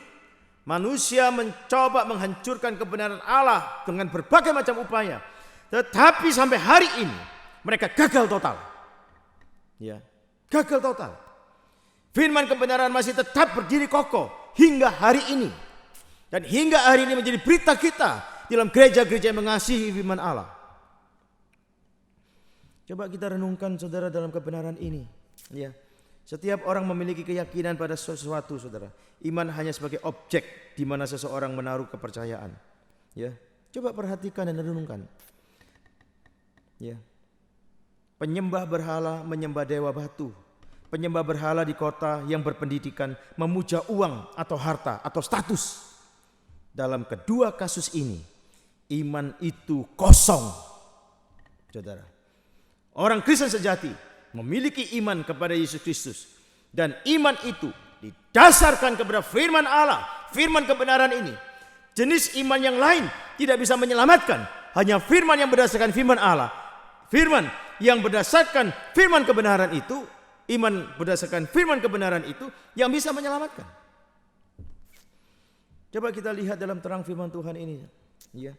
Manusia mencoba menghancurkan kebenaran Allah dengan berbagai macam upaya. Tetapi sampai hari ini mereka gagal total. Ya, gagal total. Firman kebenaran masih tetap berdiri kokoh hingga hari ini. Dan hingga hari ini menjadi berita kita dalam gereja-gereja yang mengasihi firman Allah. Coba kita renungkan, saudara, dalam kebenaran ini. Ya, setiap orang memiliki keyakinan pada sesuatu, saudara. Iman hanya sebagai objek di mana seseorang menaruh kepercayaan. Ya, Coba perhatikan dan renungkan. Ya. Penyembah berhala menyembah dewa batu. Penyembah berhala di kota yang berpendidikan memuja uang atau harta atau status. Dalam kedua kasus ini, iman itu kosong. Saudara, orang Kristen sejati memiliki iman kepada Yesus Kristus. Dan iman itu didasarkan kepada firman Allah, firman kebenaran ini. Jenis iman yang lain tidak bisa menyelamatkan. Hanya firman yang berdasarkan firman Allah. Firman yang berdasarkan firman kebenaran itu, iman berdasarkan firman kebenaran itu yang bisa menyelamatkan. Coba kita lihat dalam terang firman Tuhan ini. Ya.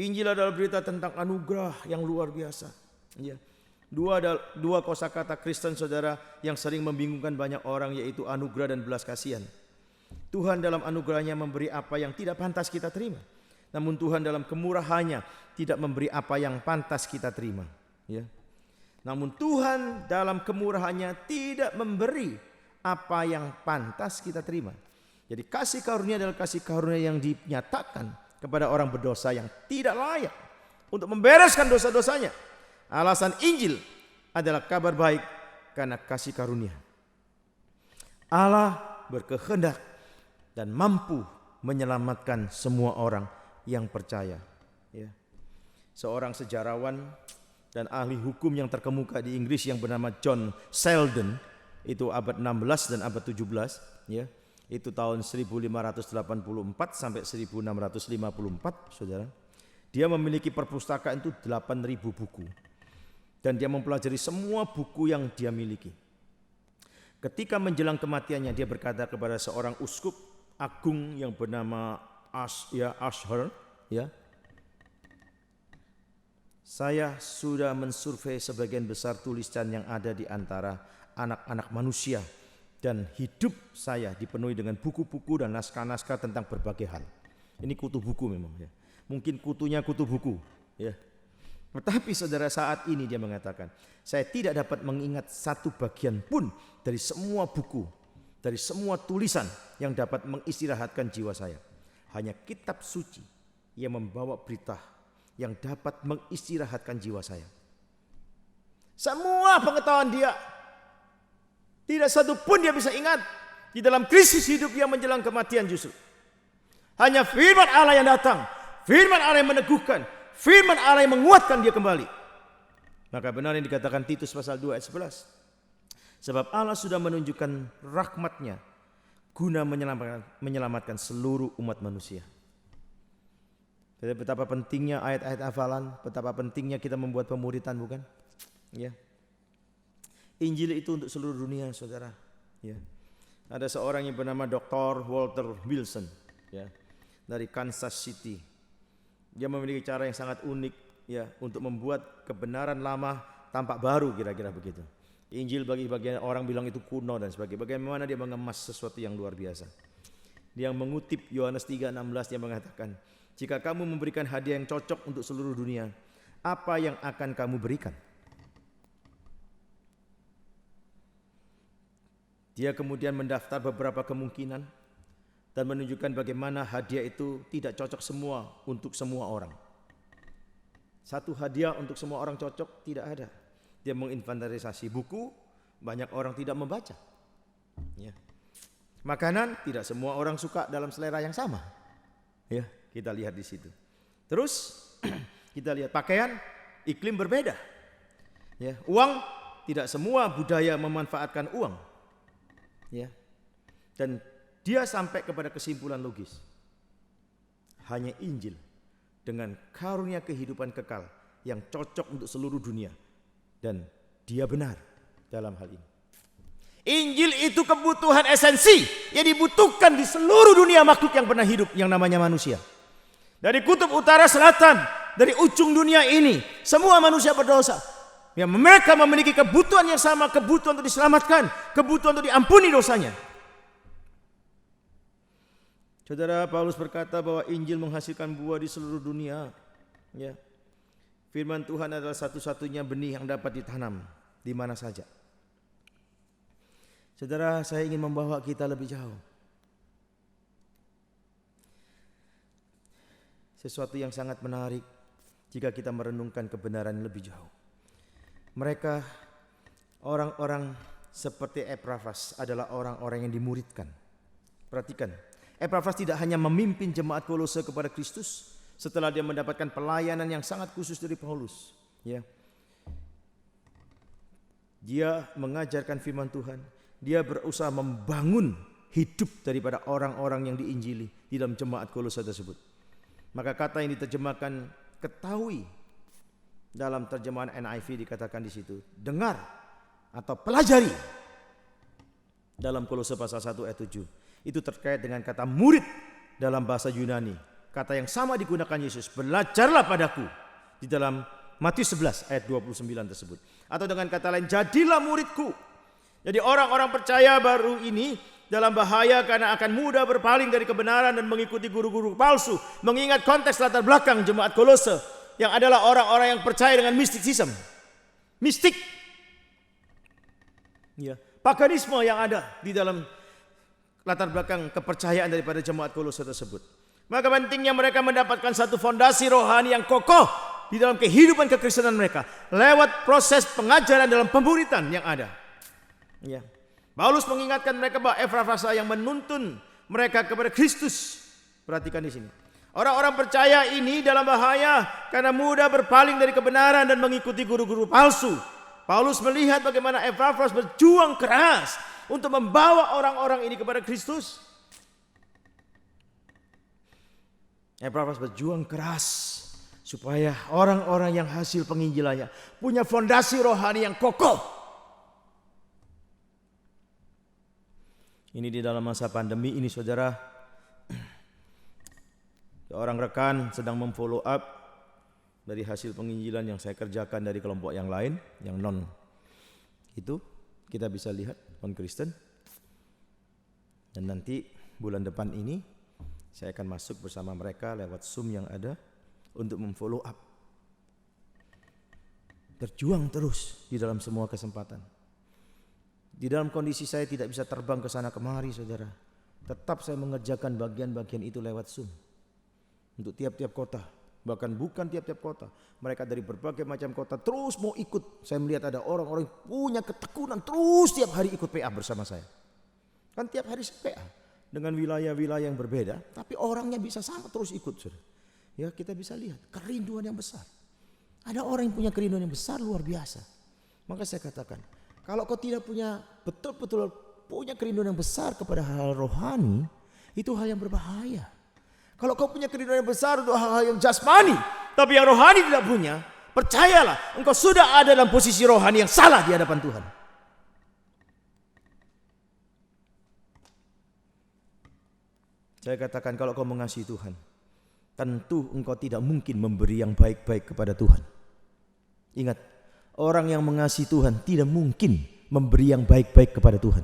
Injil adalah berita tentang anugerah yang luar biasa. Ya. Dua kosakata Kristen saudara yang sering membingungkan banyak orang, yaitu anugerah dan belas kasihan. Tuhan dalam anugerahnya memberi apa yang tidak pantas kita terima. Namun Tuhan dalam kemurahannya tidak memberi apa yang pantas kita terima. Ya. Namun Tuhan dalam kemurahannya tidak memberi apa yang pantas kita terima. Jadi kasih karunia adalah kasih karunia yang dinyatakan kepada orang berdosa yang tidak layak untuk membereskan dosa-dosanya. Alasan Injil adalah kabar baik karena kasih karunia. Allah berkehendak dan mampu menyelamatkan semua orang yang percaya. Ya. Seorang sejarawan dan ahli hukum yang terkemuka di Inggris yang bernama John Selden, itu abad 16 dan abad 17, ya. Itu tahun 1584 sampai 1654, saudara. Dia memiliki perpustakaan itu 8.000 buku. Dan dia mempelajari semua buku yang dia miliki. Ketika menjelang kematiannya, dia berkata kepada seorang uskup agung yang bernama Ashur, ya. Saya sudah mensurvei sebagian besar tulisan yang ada di antara anak-anak manusia, dan hidup saya dipenuhi dengan buku-buku dan naskah-naskah tentang berbagai hal. Ini kutu buku memang, ya. Mungkin kutunya kutu buku, ya. Tetapi saudara, saat ini dia mengatakan, saya tidak dapat mengingat satu bagian pun dari semua buku, dari semua tulisan yang dapat mengistirahatkan jiwa saya. Hanya kitab suci yang membawa berita yang dapat mengistirahatkan jiwa saya. Semua pengetahuan dia, tidak satu pun dia bisa ingat di dalam krisis hidup yang menjelang kematian justru. Hanya firman Allah yang datang, firman Allah yang meneguhkan, firman Allah yang menguatkan dia kembali. Maka benar yang dikatakan Titus pasal 2 ayat 11. Sebab Allah sudah menunjukkan rahmat-Nya guna menyelamatkan seluruh umat manusia. Jadi betapa pentingnya ayat-ayat hafalan, betapa pentingnya kita membuat pemuritan, bukan? Ya. Injil itu untuk seluruh dunia, saudara. Ya. Ada seorang yang bernama Dr. Walter Wilson, ya, dari Kansas City. Dia memiliki cara yang sangat unik, ya, untuk membuat kebenaran lama tampak baru, kira-kira begitu. Injil bagi bagian orang bilang itu kuno dan sebagainya. Bagaimana dia mengemas sesuatu yang luar biasa. Dia mengutip Yohanes 3:16 yang mengatakan, jika kamu memberikan hadiah yang cocok untuk seluruh dunia, apa yang akan kamu berikan? Dia kemudian mendaftar beberapa kemungkinan dan menunjukkan bagaimana hadiah itu tidak cocok semua untuk semua orang. Satu hadiah untuk semua orang cocok tidak ada. Dia menginventarisasi buku, banyak orang tidak membaca. Ya. Makanan, tidak semua orang suka dalam selera yang sama. Ya, kita lihat di situ. Terus kita lihat pakaian, iklim berbeda. Ya, uang, tidak semua budaya memanfaatkan uang. Ya. Dan dia sampai kepada kesimpulan logis. Hanya Injil dengan karunia kehidupan kekal yang cocok untuk seluruh dunia. Dan dia benar dalam hal ini. Injil itu kebutuhan esensi yang dibutuhkan di seluruh dunia makhluk yang pernah hidup yang namanya manusia. Dari kutub utara selatan, dari ujung dunia ini, semua manusia berdosa. Ya, mereka memiliki kebutuhan yang sama, kebutuhan untuk diselamatkan, kebutuhan untuk diampuni dosanya. Saudara, Paulus berkata bahwa Injil menghasilkan buah di seluruh dunia. Ya. Firman Tuhan adalah satu-satunya benih yang dapat ditanam di mana saja. Saudara, saya ingin membawa kita lebih jauh. sesuatu yang sangat menarik jika kita merenungkan kebenaran lebih jauh. Mereka orang-orang seperti Epafras adalah orang-orang yang dimuridkan. Perhatikan, Epafras tidak hanya memimpin jemaat Kolose kepada Kristus setelah dia mendapatkan pelayanan yang sangat khusus dari Paulus, ya. Dia mengajarkan firman Tuhan, dia berusaha membangun hidup daripada orang-orang yang diinjili di dalam jemaat Kolose tersebut. Maka kata yang diterjemahkan ketahui dalam terjemahan NIV dikatakan di situ, dengar atau pelajari dalam Kolose pasal 1 ayat 7. Itu terkait dengan kata murid dalam bahasa Yunani. Kata yang sama digunakan Yesus, belajarlah padaku di dalam Matius 11 ayat 29 tersebut. Atau dengan kata lain, jadilah muridku. Jadi orang-orang percaya baru ini dalam bahaya karena akan mudah berpaling dari kebenaran dan mengikuti guru-guru palsu. Mengingat konteks latar belakang jemaat Kolose yang adalah orang-orang yang percaya dengan mistisism. Mistik. Ya, paganisme yang ada di dalam latar belakang kepercayaan daripada jemaat Kolose tersebut. Maka pentingnya mereka mendapatkan satu fondasi rohani yang kokoh di dalam kehidupan kekristenan mereka lewat proses pengajaran dalam pemuritan yang ada. Ya. Paulus mengingatkan mereka bahwa Epafras yang menuntun mereka kepada Kristus. Perhatikan di sini. Orang-orang percaya ini dalam bahaya karena mudah berpaling dari kebenaran dan mengikuti guru-guru palsu. Paulus melihat bagaimana Epafras berjuang keras untuk membawa orang-orang ini kepada Kristus. Epafras berjuang keras supaya orang-orang yang hasil penginjilannya punya fondasi rohani yang kokoh. Ini di dalam masa pandemi ini saudara, seorang rekan sedang memfollow up dari hasil penginjilan yang saya kerjakan dari kelompok yang lain, yang non itu kita bisa lihat non Kristen. Dan nanti bulan depan ini saya akan masuk bersama mereka lewat Zoom yang ada untuk memfollow up. Berjuang terus di dalam semua kesempatan. Di dalam kondisi saya tidak bisa terbang ke sana kemari saudara, tetap saya mengerjakan bagian-bagian itu lewat Zoom. Untuk tiap-tiap kota, bahkan bukan tiap-tiap kota, mereka dari berbagai macam kota terus mau ikut. Saya melihat ada orang-orang yang punya ketekunan terus tiap hari ikut PA bersama saya. Kan tiap hari saya PA dengan wilayah-wilayah yang berbeda, tapi orangnya bisa sama terus ikut saudara. Ya, kita bisa lihat kerinduan yang besar. Ada orang yang punya kerinduan yang besar luar biasa. Maka saya katakan, kalau kau tidak punya betul-betul punya kerinduan yang besar kepada hal rohani, itu hal yang berbahaya. Kalau kau punya kerinduan yang besar untuk hal-hal yang jasmani, tapi yang rohani tidak punya, percayalah, engkau sudah ada dalam posisi rohani yang salah di hadapan Tuhan. Saya katakan, kalau kau mengasihi Tuhan, tentu engkau tidak mungkin memberi yang baik-baik kepada Tuhan. Ingat, orang yang mengasihi Tuhan tidak mungkin memberi yang baik-baik kepada Tuhan.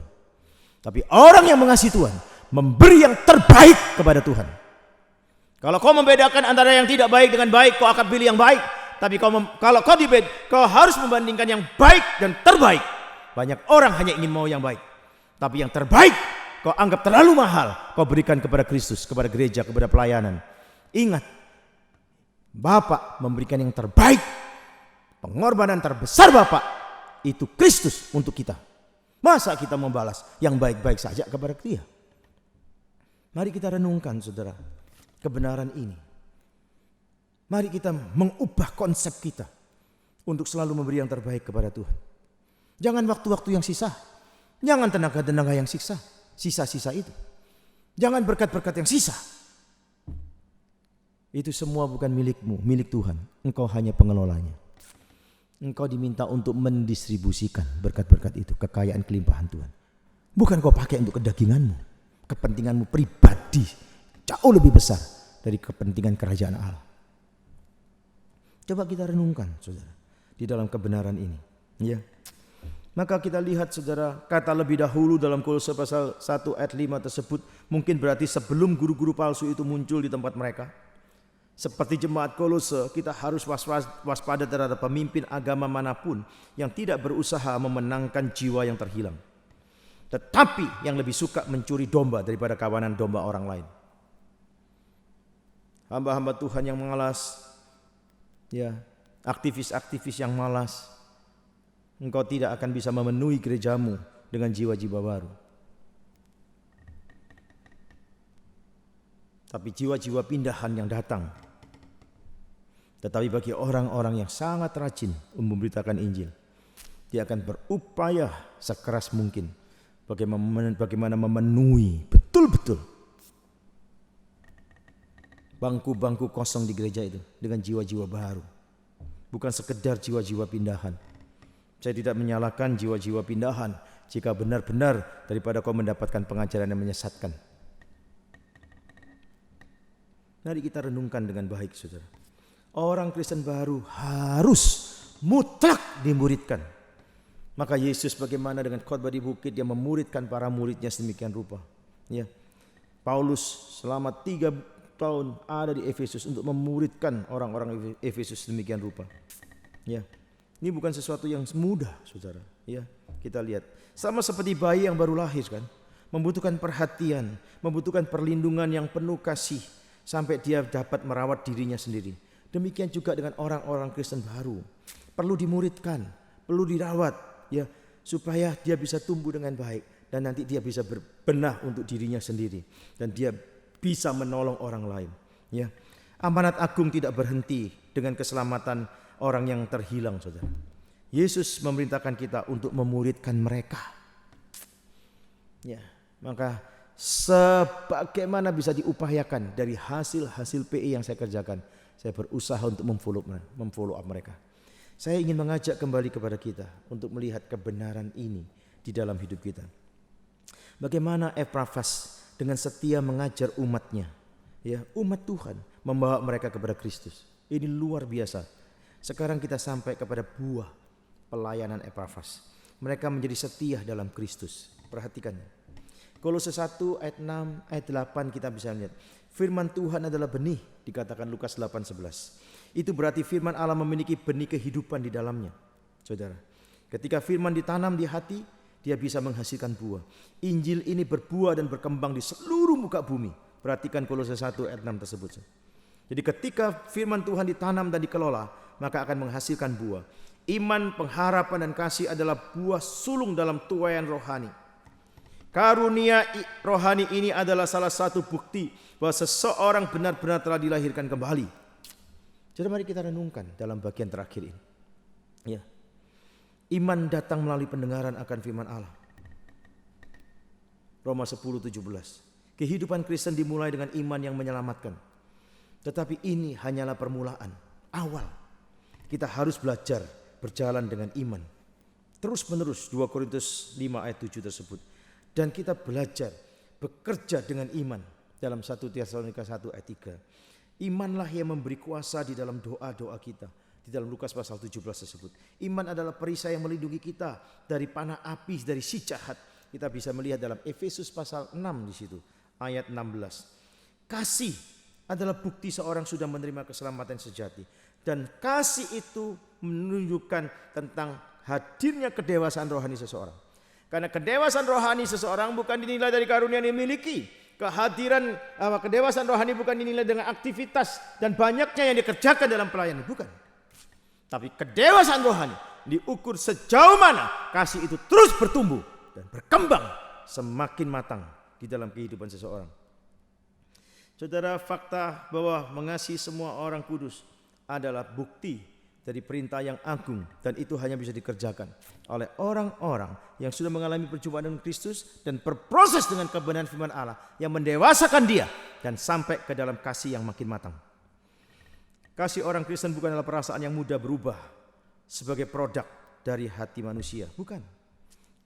Tapi orang yang mengasihi Tuhan memberi yang terbaik kepada Tuhan. Kalau kau membedakan antara yang tidak baik dengan baik, kau akan pilih yang baik. Tapi kalau kau harus membandingkan yang baik dan terbaik. Banyak orang hanya ingin mau yang baik, tapi yang terbaik kau anggap terlalu mahal, kau berikan kepada Kristus, kepada gereja, kepada pelayanan. Ingat, Bapa memberikan yang terbaik. Pengorbanan terbesar Bapa itu Kristus untuk kita. Masa kita membalas yang baik-baik saja kepada Dia? Mari kita renungkan saudara kebenaran ini. Mari kita mengubah konsep kita untuk selalu memberi yang terbaik kepada Tuhan. Jangan waktu-waktu yang sisa, jangan tenaga-tenaga yang sisa-sisa itu. Jangan berkat-berkat yang sisa. Itu semua bukan milikmu, milik Tuhan. Engkau hanya pengelolanya. Engkau diminta untuk mendistribusikan berkat-berkat itu, kekayaan kelimpahan Tuhan. Bukan kau pakai untuk kedaginganmu, kepentinganmu pribadi jauh lebih besar dari kepentingan kerajaan Allah. Coba kita renungkan saudara di dalam kebenaran ini, ya. Maka kita lihat saudara, kata lebih dahulu dalam Kolose pasal 1 ayat 5 tersebut mungkin berarti sebelum guru-guru palsu itu muncul di tempat mereka. Seperti jemaat Kolose, kita harus waspada terhadap pemimpin agama manapun yang tidak berusaha memenangkan jiwa yang terhilang, tetapi yang lebih suka mencuri domba daripada kawanan domba orang lain. hamba-hamba Tuhan yang malas, ya, aktivis-aktivis yang malas, engkau tidak akan bisa memenuhi gerejamu dengan jiwa-jiwa baru. Tapi jiwa-jiwa pindahan yang datang. Tetapi bagi orang-orang yang sangat rajin memberitakan Injil, dia akan berupaya sekeras mungkin bagaimana memenuhi betul-betul bangku-bangku kosong di gereja itu dengan jiwa-jiwa baru. Bukan sekedar jiwa-jiwa pindahan. Saya tidak menyalahkan jiwa-jiwa pindahan jika benar-benar daripada kau mendapatkan pengajaran yang menyesatkan. Mari kita renungkan dengan baik, saudara. Orang Kristen baru harus mutlak dimuridkan. Maka Yesus bagaimana dengan khotbah di bukit, dia memuridkan para muridnya sedemikian rupa. Ya. Paulus selama 3 tahun ada di Efesus untuk memuridkan orang-orang Efesus sedemikian rupa. Ya. Ini bukan sesuatu yang mudah, saudara. Ya, kita lihat. Sama seperti bayi yang baru lahir kan, membutuhkan perhatian, membutuhkan perlindungan yang penuh kasih sampai dia dapat merawat dirinya sendiri. Demikian juga dengan orang-orang Kristen baru, perlu dimuridkan, perlu dirawat, ya, supaya dia bisa tumbuh dengan baik dan nanti dia bisa berbenah untuk dirinya sendiri dan dia bisa menolong orang lain. Ya, amanat agung tidak berhenti dengan keselamatan orang yang terhilang, saudara. Yesus memerintahkan kita untuk memuridkan mereka. Ya, maka sebagaimana bisa diupayakan dari hasil PI yang saya kerjakan, saya berusaha untuk memfollow up mereka. Saya ingin mengajak kembali kepada kita untuk melihat kebenaran ini di dalam hidup kita. Bagaimana Epafras dengan setia mengajar umatnya, ya, umat Tuhan, membawa mereka kepada Kristus. Ini luar biasa. Sekarang kita sampai kepada buah pelayanan Epafras. Mereka menjadi setia dalam Kristus. Perhatikan. Kolose 1 ayat 6 ayat 8 kita bisa lihat. Firman Tuhan adalah benih, dikatakan Lukas 8:11. Itu berarti firman Allah memiliki benih kehidupan di dalamnya. Saudara, ketika firman ditanam di hati, dia bisa menghasilkan buah. Injil ini berbuah dan berkembang di seluruh muka bumi. Perhatikan Kolose 1 ayat 6 tersebut. Jadi ketika firman Tuhan ditanam dan dikelola, maka akan menghasilkan buah. Iman, pengharapan dan kasih adalah buah sulung dalam tuaian rohani. Karunia rohani ini adalah salah satu bukti bahwa seseorang benar-benar telah dilahirkan kembali. Jadi mari kita renungkan dalam bagian terakhir ini. Ya. Iman datang melalui pendengaran akan firman Allah. Roma 10:17. Kehidupan Kristen dimulai dengan iman yang menyelamatkan. Tetapi ini hanyalah permulaan, awal. Kita harus belajar berjalan dengan iman. Terus menerus 2 Korintus 5 ayat 7 tersebut. Dan kita belajar bekerja dengan iman dalam 1 Tesalonika 1 ayat 3. Imanlah yang memberi kuasa di dalam doa-doa kita. Di dalam Lukas pasal 17 tersebut. Iman adalah perisai yang melindungi kita dari panah api, dari si jahat. Kita bisa melihat dalam Efesus pasal 6 di situ. Ayat 16. Kasih adalah bukti seorang sudah menerima keselamatan sejati. Dan kasih itu menunjukkan tentang hadirnya kedewasaan rohani seseorang. Karena kedewasaan rohani seseorang bukan dinilai dari karunia yang dimiliki. Kehadiran kedewasaan rohani bukan dinilai dengan aktivitas dan banyaknya yang dikerjakan dalam pelayanan. Bukan. Tapi kedewasaan rohani diukur sejauh mana kasih itu terus bertumbuh dan berkembang semakin matang di dalam kehidupan seseorang. Saudara, fakta bahwa mengasihi semua orang kudus adalah bukti dari perintah yang agung dan itu hanya bisa dikerjakan oleh orang-orang yang sudah mengalami perjumpaan dengan Kristus dan berproses dengan kebenaran firman Allah yang mendewasakan dia dan sampai ke dalam kasih yang makin matang. Kasih orang Kristen bukan adalah perasaan yang mudah berubah sebagai produk dari hati manusia, bukan.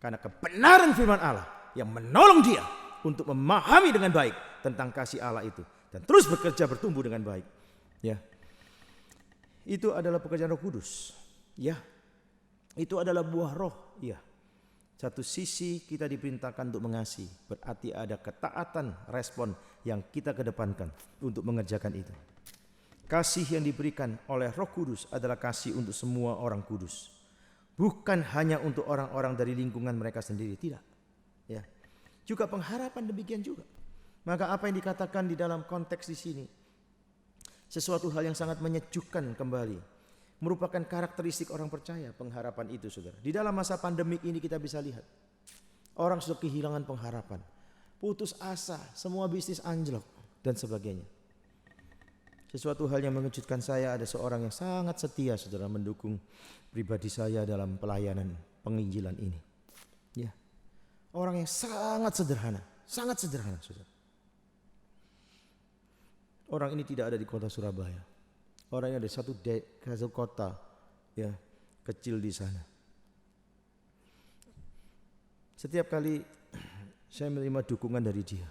Karena kebenaran firman Allah yang menolong dia untuk memahami dengan baik tentang kasih Allah itu dan terus bekerja bertumbuh dengan baik. Ya. Itu adalah pekerjaan Roh Kudus. Ya. Itu adalah buah roh. Ya. Satu sisi kita diperintahkan untuk mengasihi, berarti ada ketaatan respon yang kita kedepankan untuk mengerjakan itu. Kasih yang diberikan oleh Roh Kudus adalah kasih untuk semua orang kudus. Bukan hanya untuk orang-orang dari lingkungan mereka sendiri, tidak. Ya. Juga pengharapan demikian juga. Maka apa yang dikatakan di dalam konteks di sini? Sesuatu hal yang sangat menyejukkan kembali. Merupakan karakteristik orang percaya, pengharapan itu saudara. Di dalam masa pandemik ini kita bisa lihat. Orang sudah kehilangan pengharapan. Putus asa, semua bisnis anjlok dan sebagainya. Sesuatu hal yang mengejutkan saya, ada seorang yang sangat setia saudara mendukung pribadi saya dalam pelayanan penginjilan ini. Ya. Orang yang sangat sederhana saudara. Orang ini tidak ada di kota Surabaya. Orangnya ada satu kota ya kecil di sana. Setiap kali saya menerima dukungan dari dia,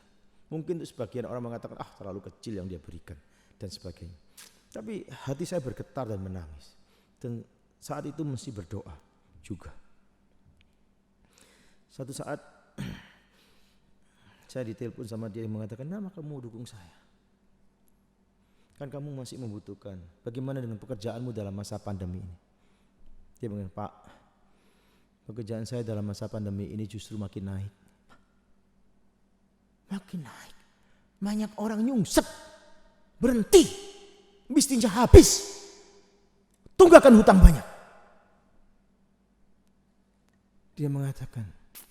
mungkin sebagian orang mengatakan terlalu kecil yang dia berikan dan sebagainya. Tapi hati saya bergetar dan menangis. Dan saat itu mesti berdoa juga. Satu saat saya ditelepon sama dia yang mengatakan, "Maka kamu dukung saya. Kan kamu masih membutuhkan. Bagaimana dengan pekerjaanmu dalam masa pandemi ini?" Dia bilang, "Pak, pekerjaan saya dalam masa pandemi ini justru makin naik." Makin naik. Banyak orang nyungsep. Berhenti. Bisnisnya habis. Tunggakan hutang banyak. Dia mengatakan,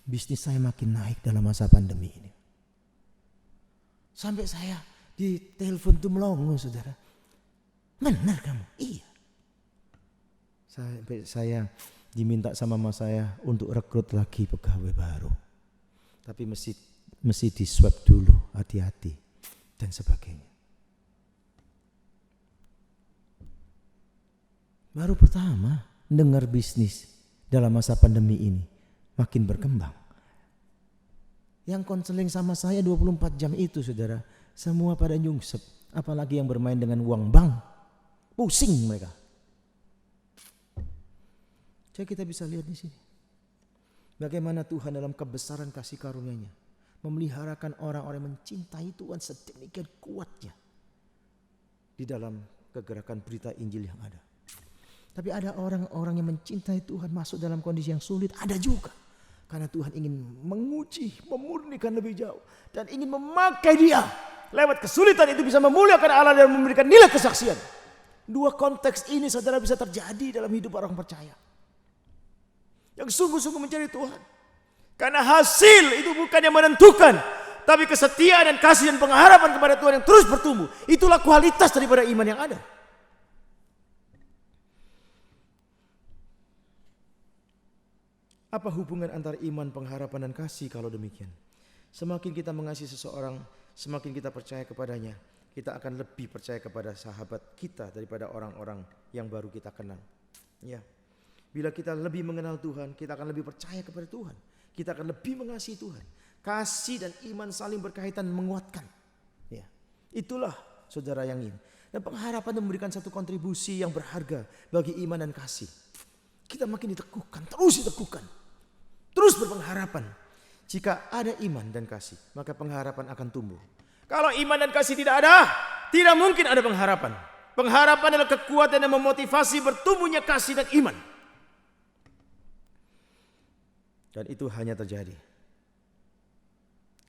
bisnis saya makin naik dalam masa pandemi ini. Sampai saya di telepon tuh melongo saudara. Benar kamu? Iya. Sampai saya diminta sama mas saya untuk rekrut lagi pegawai baru. Tapi mesti di swab dulu, hati-hati dan sebagainya. Baru pertama dengar bisnis dalam masa pandemi ini makin berkembang. Yang konseling sama saya 24 jam itu saudara, semua pada nyungsep, apalagi yang bermain dengan uang bank. Pusing mereka. Jadi kita bisa lihat di sini. Bagaimana Tuhan dalam kebesaran kasih karunia-Nya memeliharakan orang-orang yang mencintai Tuhan sedemikian kuatnya di dalam kegerakan berita Injil yang ada. Tapi ada orang-orang yang mencintai Tuhan masuk dalam kondisi yang sulit, ada juga. Karena Tuhan ingin menguji, memurnikan lebih jauh. Dan ingin memakai dia. Lewat kesulitan itu bisa memuliakan Allah dan memberikan nilai kesaksian. Dua konteks ini saudara bisa terjadi dalam hidup orang percaya. Yang sungguh-sungguh mencari Tuhan. Karena hasil itu bukan yang menentukan. Tapi kesetiaan dan kasih dan pengharapan kepada Tuhan yang terus bertumbuh. Itulah kualitas daripada iman yang ada. Apa hubungan antara iman, pengharapan, dan kasih kalau demikian? Semakin kita mengasihi seseorang, semakin kita percaya kepadanya, kita akan lebih percaya kepada sahabat kita daripada orang-orang yang baru kita kenal. Ya. Bila kita lebih mengenal Tuhan, kita akan lebih percaya kepada Tuhan. Kita akan lebih mengasihi Tuhan. Kasih dan iman saling berkaitan menguatkan. Ya. Itulah saudara yang ingin. Dan pengharapan itu memberikan satu kontribusi yang berharga bagi iman dan kasih. Kita makin diteguhkan, terus diteguhkan. Terus berpengharapan. Jika ada iman dan kasih, maka pengharapan akan tumbuh. Kalau iman dan kasih tidak ada, tidak mungkin ada pengharapan. Pengharapan adalah kekuatan yang memotivasi bertumbuhnya kasih dan iman. Dan itu hanya terjadi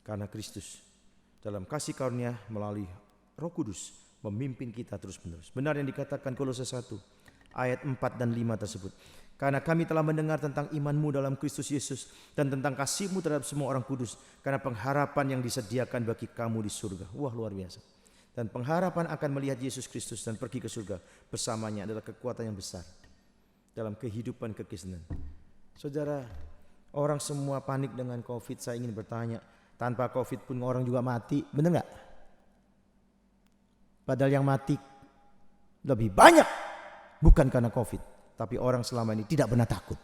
karena Kristus dalam kasih karunia melalui Roh Kudus memimpin kita terus-menerus. Benar yang dikatakan Kolose 1 ayat 4 dan 5 tersebut. Karena kami telah mendengar tentang imanmu dalam Kristus Yesus dan tentang kasihmu terhadap semua orang kudus. Karena pengharapan yang disediakan bagi kamu di surga. Wah, luar biasa. Dan pengharapan akan melihat Yesus Kristus dan pergi ke surga bersamanya adalah kekuatan yang besar dalam kehidupan kekristenan. Saudara, orang semua panik dengan COVID. Saya ingin bertanya, tanpa COVID pun orang juga mati, benar gak? Padahal yang mati lebih banyak bukan karena COVID. Tapi orang selama ini tidak pernah takut.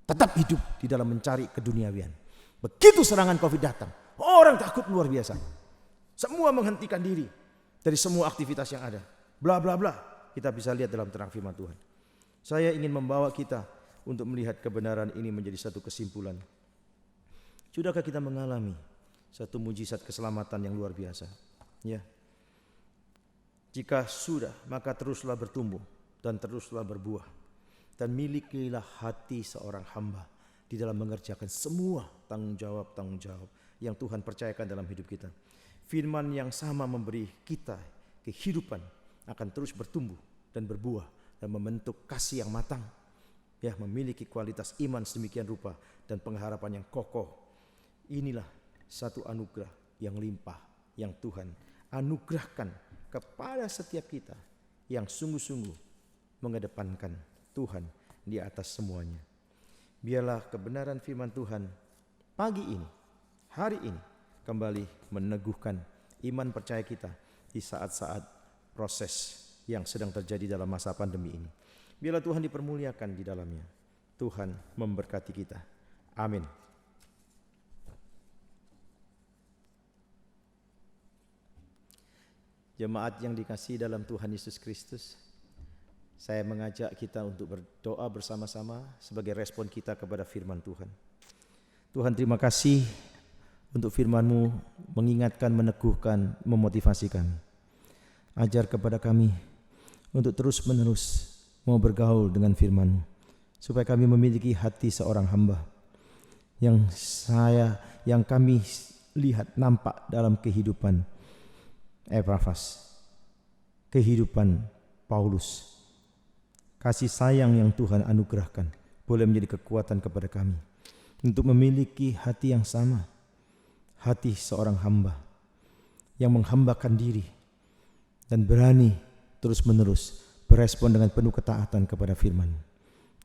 Tetap hidup di dalam mencari keduniawian. Begitu serangan COVID datang, orang takut luar biasa. Semua menghentikan diri dari semua aktivitas yang ada. Bla bla bla. Kita bisa lihat dalam terang firman Tuhan. Saya ingin membawa kita untuk melihat kebenaran ini menjadi satu kesimpulan. Sudahkah kita mengalami satu mujizat keselamatan yang luar biasa? Ya. Jika sudah, maka teruslah bertumbuh. Dan teruslah berbuah. Dan milikilah hati seorang hamba di dalam mengerjakan semua tanggung jawab yang Tuhan percayakan dalam hidup kita. Firman yang sama memberi kita kehidupan akan terus bertumbuh dan berbuah dan membentuk kasih yang matang, ya, memiliki kualitas iman sedemikian rupa dan pengharapan yang kokoh. Inilah satu anugerah yang limpah yang Tuhan anugerahkan kepada setiap kita yang sungguh-sungguh mengedepankan Tuhan di atas semuanya. Biarlah kebenaran firman Tuhan pagi ini, hari ini, kembali meneguhkan iman percaya kita di saat-saat proses yang sedang terjadi dalam masa pandemi ini. Biarlah Tuhan dipermuliakan di dalamnya. Tuhan memberkati kita. Amin. Jemaat yang dikasihi dalam Tuhan Yesus Kristus, saya mengajak kita untuk berdoa bersama-sama sebagai respon kita kepada firman Tuhan. Tuhan, terima kasih untuk firman-Mu mengingatkan, meneguhkan, memotivasi kami. Ajar kepada kami untuk terus-menerus mau bergaul dengan firman-Mu, supaya kami memiliki hati seorang hamba yang kami lihat nampak dalam kehidupan Epafras, kehidupan Paulus. Kasih sayang yang Tuhan anugerahkan boleh menjadi kekuatan kepada kami untuk memiliki hati yang sama, hati seorang hamba yang menghambakan diri dan berani terus-menerus berespon dengan penuh ketaatan kepada firman.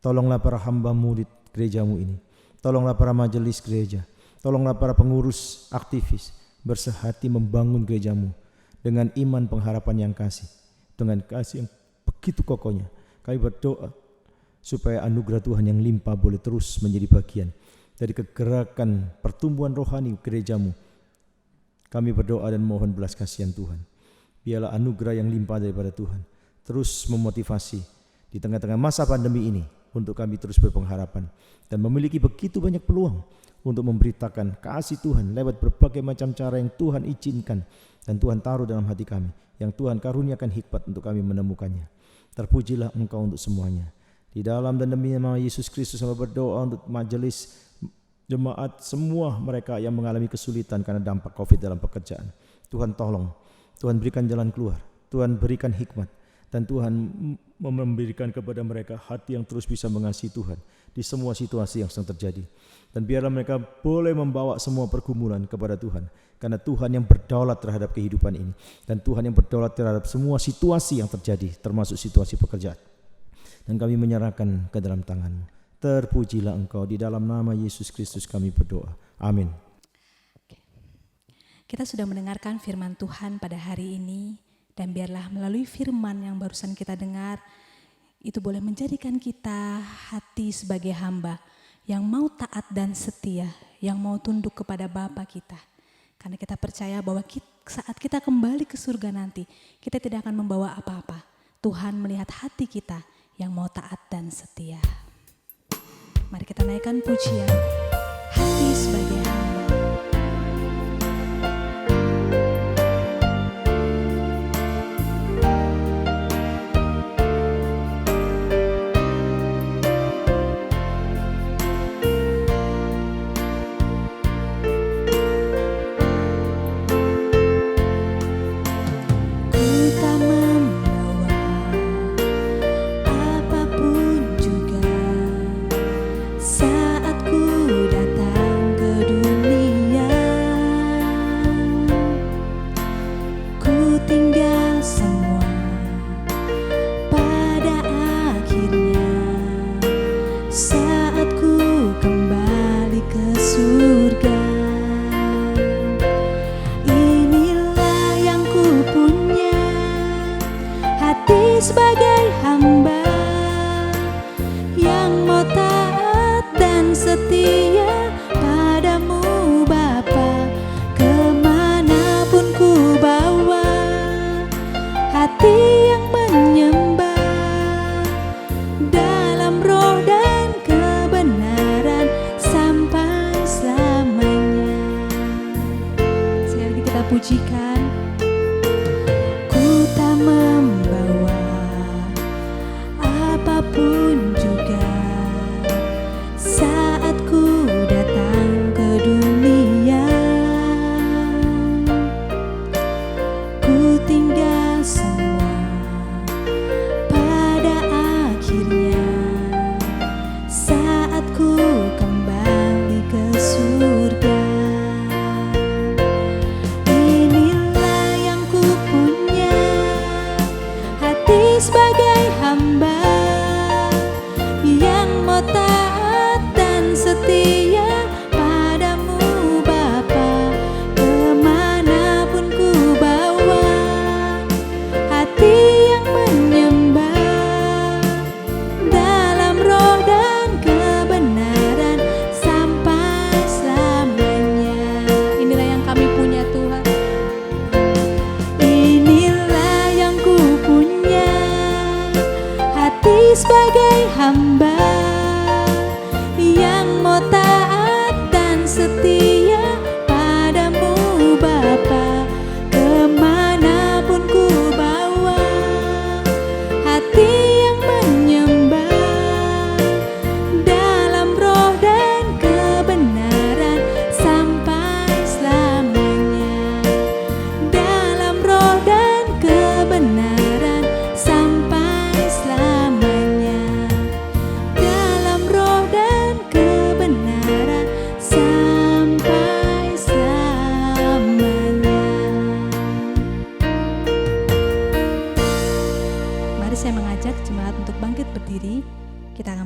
Tolonglah para hamba-Mu di gerejamu ini, tolonglah para majelis gereja, tolonglah para pengurus aktivis bersehati membangun gerejamu dengan iman pengharapan yang kasih, dengan kasih yang begitu kokohnya. Kami berdoa supaya anugerah Tuhan yang limpah boleh terus menjadi bagian dari kegerakan pertumbuhan rohani gerejamu. Kami berdoa dan mohon belas kasihan Tuhan. Biarlah anugerah yang limpah daripada Tuhan terus memotivasi di tengah-tengah masa pandemi ini untuk kami terus berpengharapan dan memiliki begitu banyak peluang untuk memberitakan kasih Tuhan lewat berbagai macam cara yang Tuhan izinkan dan Tuhan taruh dalam hati kami, yang Tuhan karuniakan hikmat untuk kami menemukannya. Terpujilah Engkau untuk semuanya. Di dalam dan demi nama Yesus Kristus, kami berdoa untuk majelis jemaat semua mereka yang mengalami kesulitan karena dampak COVID dalam pekerjaan. Tuhan tolong, Tuhan berikan jalan keluar, Tuhan berikan hikmat, dan Tuhan memberikan kepada mereka hati yang terus bisa mengasihi Tuhan di semua situasi yang sedang terjadi. Dan biarlah mereka boleh membawa semua pergumulan kepada Tuhan, karena Tuhan yang berdaulat terhadap kehidupan ini, dan Tuhan yang berdaulat terhadap semua situasi yang terjadi, termasuk situasi pekerjaan. Dan kami menyerahkan ke dalam tangan-Mu. Terpujilah Engkau, di dalam nama Yesus Kristus kami berdoa. Amin. Kita sudah mendengarkan firman Tuhan pada hari ini, dan biarlah melalui firman yang barusan kita dengar, itu boleh menjadikan kita hati sebagai hamba yang mau taat dan setia, yang mau tunduk kepada Bapa kita. Karena kita percaya bahwa saat kita kembali ke surga nanti, kita tidak akan membawa apa-apa. Tuhan melihat hati kita yang mau taat dan setia. Mari kita naikkan pujian, hati sebagai hamba. Sebagai hamba yang mau taat dan setia padamu Bapa, kemanapun ku bawa hati yang menyembah dalam roh dan kebenaran sampai selamanya. Sekali lagi kita pujikan. Ku tak membawa apapun juga saat ku datang ke dunia. Ku tinggal semua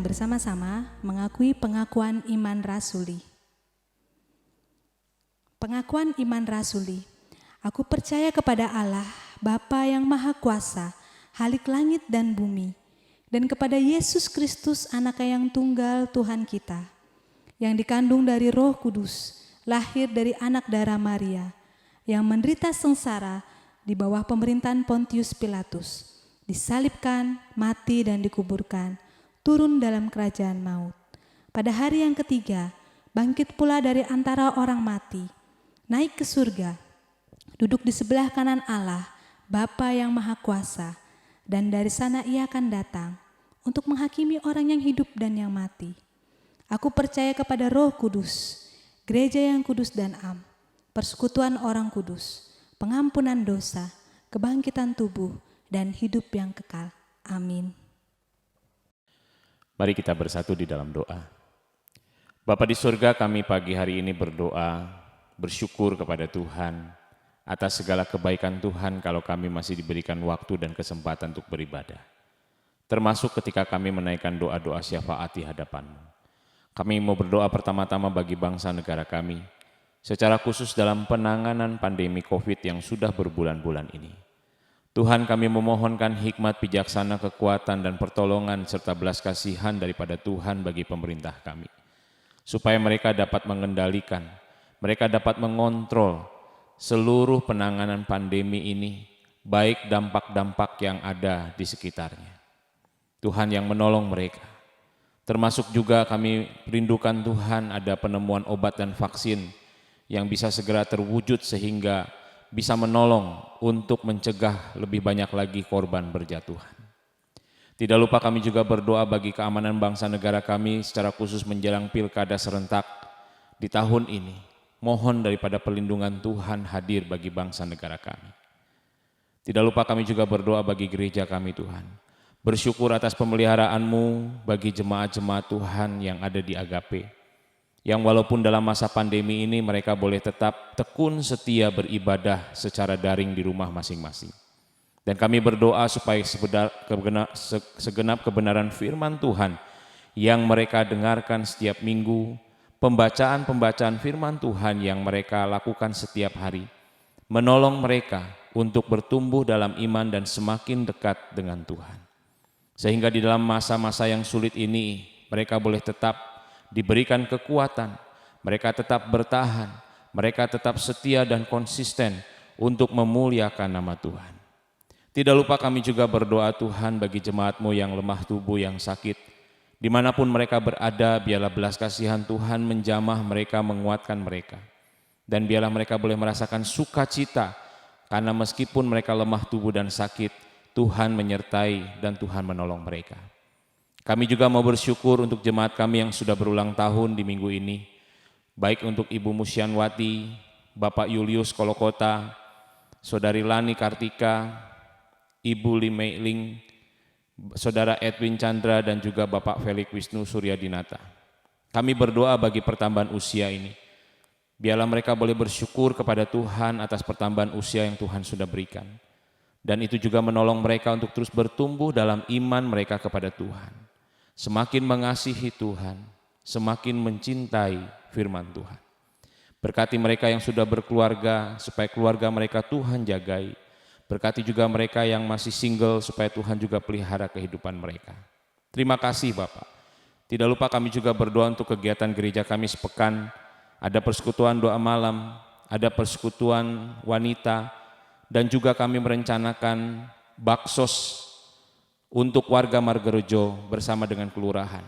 bersama-sama mengakui pengakuan iman rasuli. Pengakuan iman rasuli. Aku percaya kepada Allah, Bapa yang Maha Kuasa, Halik langit dan bumi, dan kepada Yesus Kristus, Anaknya yang tunggal Tuhan kita, yang dikandung dari Roh Kudus, lahir dari anak darah Maria, yang menderita sengsara di bawah pemerintahan Pontius Pilatus, disalibkan, mati dan dikuburkan, turun dalam kerajaan maut. Pada hari yang ketiga, bangkit pula dari antara orang mati, naik ke surga, duduk di sebelah kanan Allah, Bapa yang Maha Kuasa, dan dari sana Ia akan datang untuk menghakimi orang yang hidup dan yang mati. Aku percaya kepada Roh Kudus, gereja yang kudus dan am, persekutuan orang kudus, pengampunan dosa, kebangkitan tubuh, dan hidup yang kekal. Amin. Mari kita bersatu di dalam doa. Bapa di surga, kami pagi hari ini berdoa, bersyukur kepada Tuhan atas segala kebaikan Tuhan kalau kami masih diberikan waktu dan kesempatan untuk beribadah. Termasuk ketika kami menaikkan doa-doa syafaat di hadapan-Mu. Kami mau berdoa pertama-tama bagi bangsa negara kami, secara khusus dalam penanganan pandemi COVID yang sudah berbulan-bulan ini. Tuhan, kami memohonkan hikmat, bijaksana, kekuatan, dan pertolongan serta belas kasihan daripada Tuhan bagi pemerintah kami, supaya mereka dapat mengendalikan, mereka dapat mengontrol seluruh penanganan pandemi ini, baik dampak-dampak yang ada di sekitarnya. Tuhan yang menolong mereka. Termasuk juga kami rindukan Tuhan ada penemuan obat dan vaksin yang bisa segera terwujud sehingga bisa menolong untuk mencegah lebih banyak lagi korban berjatuhan. Tidak lupa kami juga berdoa bagi keamanan bangsa negara kami secara khusus menjelang pilkada serentak di tahun ini. Mohon daripada perlindungan Tuhan hadir bagi bangsa negara kami. Tidak lupa kami juga berdoa bagi gereja kami Tuhan. Bersyukur atas pemeliharaan-Mu bagi jemaat-jemaat Tuhan yang ada di Agape. Yang walaupun dalam masa pandemi ini mereka boleh tetap tekun setia beribadah secara daring di rumah masing-masing. Dan kami berdoa supaya segenap kebenaran firman Tuhan yang mereka dengarkan setiap minggu, pembacaan-pembacaan firman Tuhan yang mereka lakukan setiap hari, menolong mereka untuk bertumbuh dalam iman dan semakin dekat dengan Tuhan. Sehingga di dalam masa-masa yang sulit ini, mereka boleh tetap diberikan kekuatan, mereka tetap bertahan, mereka tetap setia dan konsisten untuk memuliakan nama Tuhan. Tidak lupa kami juga berdoa Tuhan bagi jemaat-Mu yang lemah tubuh, yang sakit, dimanapun mereka berada, biarlah belas kasihan Tuhan menjamah mereka, menguatkan mereka. Dan biarlah mereka boleh merasakan sukacita, karena meskipun mereka lemah tubuh dan sakit, Tuhan menyertai dan Tuhan menolong mereka. Kami juga mau bersyukur untuk jemaat kami yang sudah berulang tahun di minggu ini, baik untuk Ibu Musyanwati, Bapak Julius Kolokota, Saudari Lani Kartika, Ibu Limeiling, Saudara Edwin Chandra, dan juga Bapak Felix Wisnu Suryadinata. Kami berdoa bagi pertambahan usia ini. Biarlah mereka boleh bersyukur kepada Tuhan atas pertambahan usia yang Tuhan sudah berikan. Dan itu juga menolong mereka untuk terus bertumbuh dalam iman mereka kepada Tuhan. Semakin mengasihi Tuhan, semakin mencintai firman Tuhan. Berkati mereka yang sudah berkeluarga, supaya keluarga mereka Tuhan jagai. Berkati juga mereka yang masih single, supaya Tuhan juga pelihara kehidupan mereka. Terima kasih Bapak. Tidak lupa kami juga berdoa untuk kegiatan gereja kami sepekan. Ada persekutuan doa malam, ada persekutuan wanita, dan juga kami merencanakan baksos untuk warga Margarejo bersama dengan kelurahan.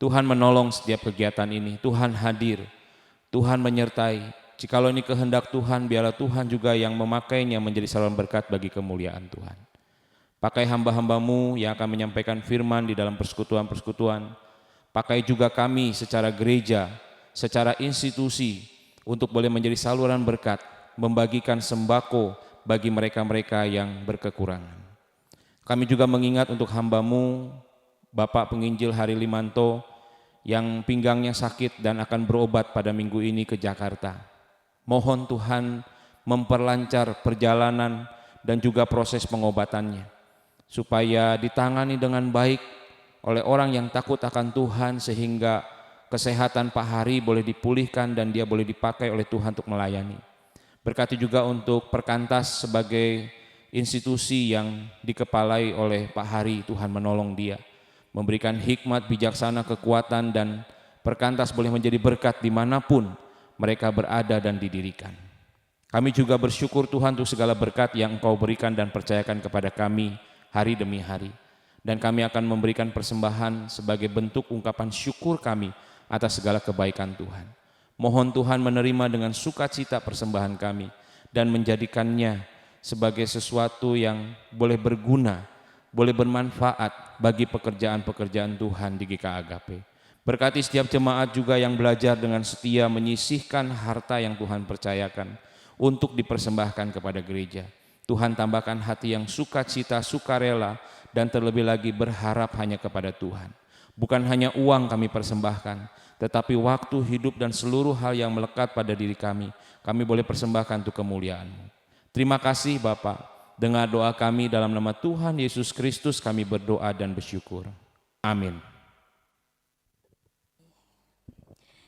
Tuhan menolong setiap kegiatan ini, Tuhan hadir, Tuhan menyertai. Jikalau ini kehendak Tuhan, biarlah Tuhan juga yang memakainya menjadi saluran berkat bagi kemuliaan Tuhan. Pakai hamba-hamba-Mu yang akan menyampaikan firman di dalam persekutuan-persekutuan. Pakai juga kami secara gereja, secara institusi, untuk boleh menjadi saluran berkat, membagikan sembako bagi mereka-mereka yang berkekurangan. Kami juga mengingat untuk hamba-Mu, Bapak Penginjil Hari Limanto, yang pinggangnya sakit dan akan berobat pada minggu ini ke Jakarta. Mohon Tuhan memperlancar perjalanan dan juga proses pengobatannya, supaya ditangani dengan baik oleh orang yang takut akan Tuhan sehingga kesehatan Pak Hari boleh dipulihkan dan dia boleh dipakai oleh Tuhan untuk melayani. Berkati juga untuk Perkantas sebagai institusi yang dikepalai oleh Pak Hari, Tuhan menolong dia, memberikan hikmat, bijaksana, kekuatan, dan Perkantas boleh menjadi berkat dimanapun mereka berada dan didirikan. Kami juga bersyukur Tuhan untuk segala berkat yang Engkau berikan dan percayakan kepada kami hari demi hari. Dan kami akan memberikan persembahan sebagai bentuk ungkapan syukur kami atas segala kebaikan Tuhan. Mohon Tuhan menerima dengan sukacita persembahan kami dan menjadikannya sebagai sesuatu yang boleh berguna, boleh bermanfaat bagi pekerjaan-pekerjaan Tuhan di GK Agape. Berkati setiap jemaat juga yang belajar dengan setia menyisihkan harta yang Tuhan percayakan untuk dipersembahkan kepada gereja. Tuhan tambahkan hati yang sukacita, sukarela, dan terlebih lagi berharap hanya kepada Tuhan. Bukan hanya uang kami persembahkan, tetapi waktu, hidup, dan seluruh hal yang melekat pada diri kami boleh persembahkan untuk kemuliaan-Mu. Terima kasih Bapa. Dengar doa kami dalam nama Tuhan Yesus Kristus kami berdoa dan bersyukur. Amin.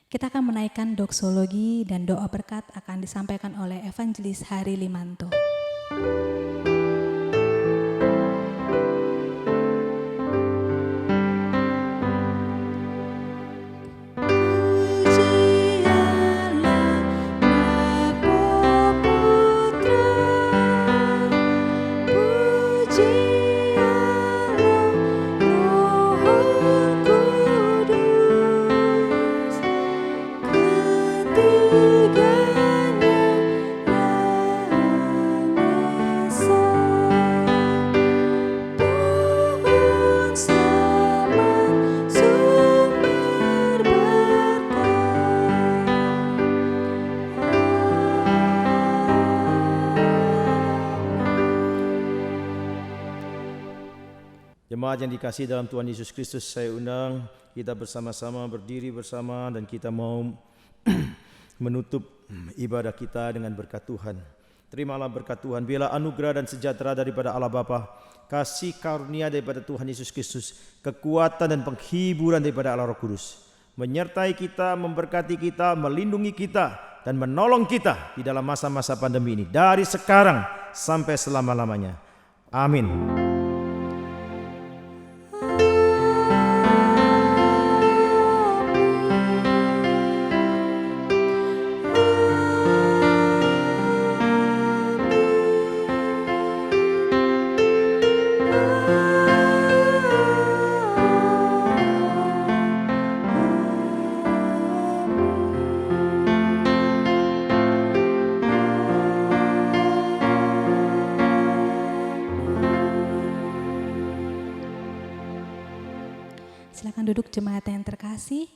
Kita akan menaikkan doksologi dan doa berkat akan disampaikan oleh Evangelis Hari Limanto. Jemaat yang dikasihi dalam Tuhan Yesus Kristus, saya undang kita bersama-sama berdiri bersama dan kita mau menutup ibadah kita dengan berkat Tuhan. Terimalah berkat Tuhan, biarlah anugerah dan sejahtera daripada Allah Bapa, kasih karunia daripada Tuhan Yesus Kristus, kekuatan dan penghiburan daripada Allah Roh Kudus menyertai kita, memberkati kita, melindungi kita, dan menolong kita di dalam masa-masa pandemi ini dari sekarang sampai selama-lamanya. Amin. Silakan duduk jemaat yang terkasih.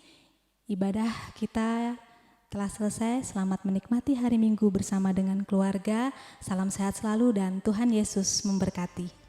Ibadah kita telah selesai. Selamat menikmati hari Minggu bersama dengan keluarga. Salam sehat selalu dan Tuhan Yesus memberkati.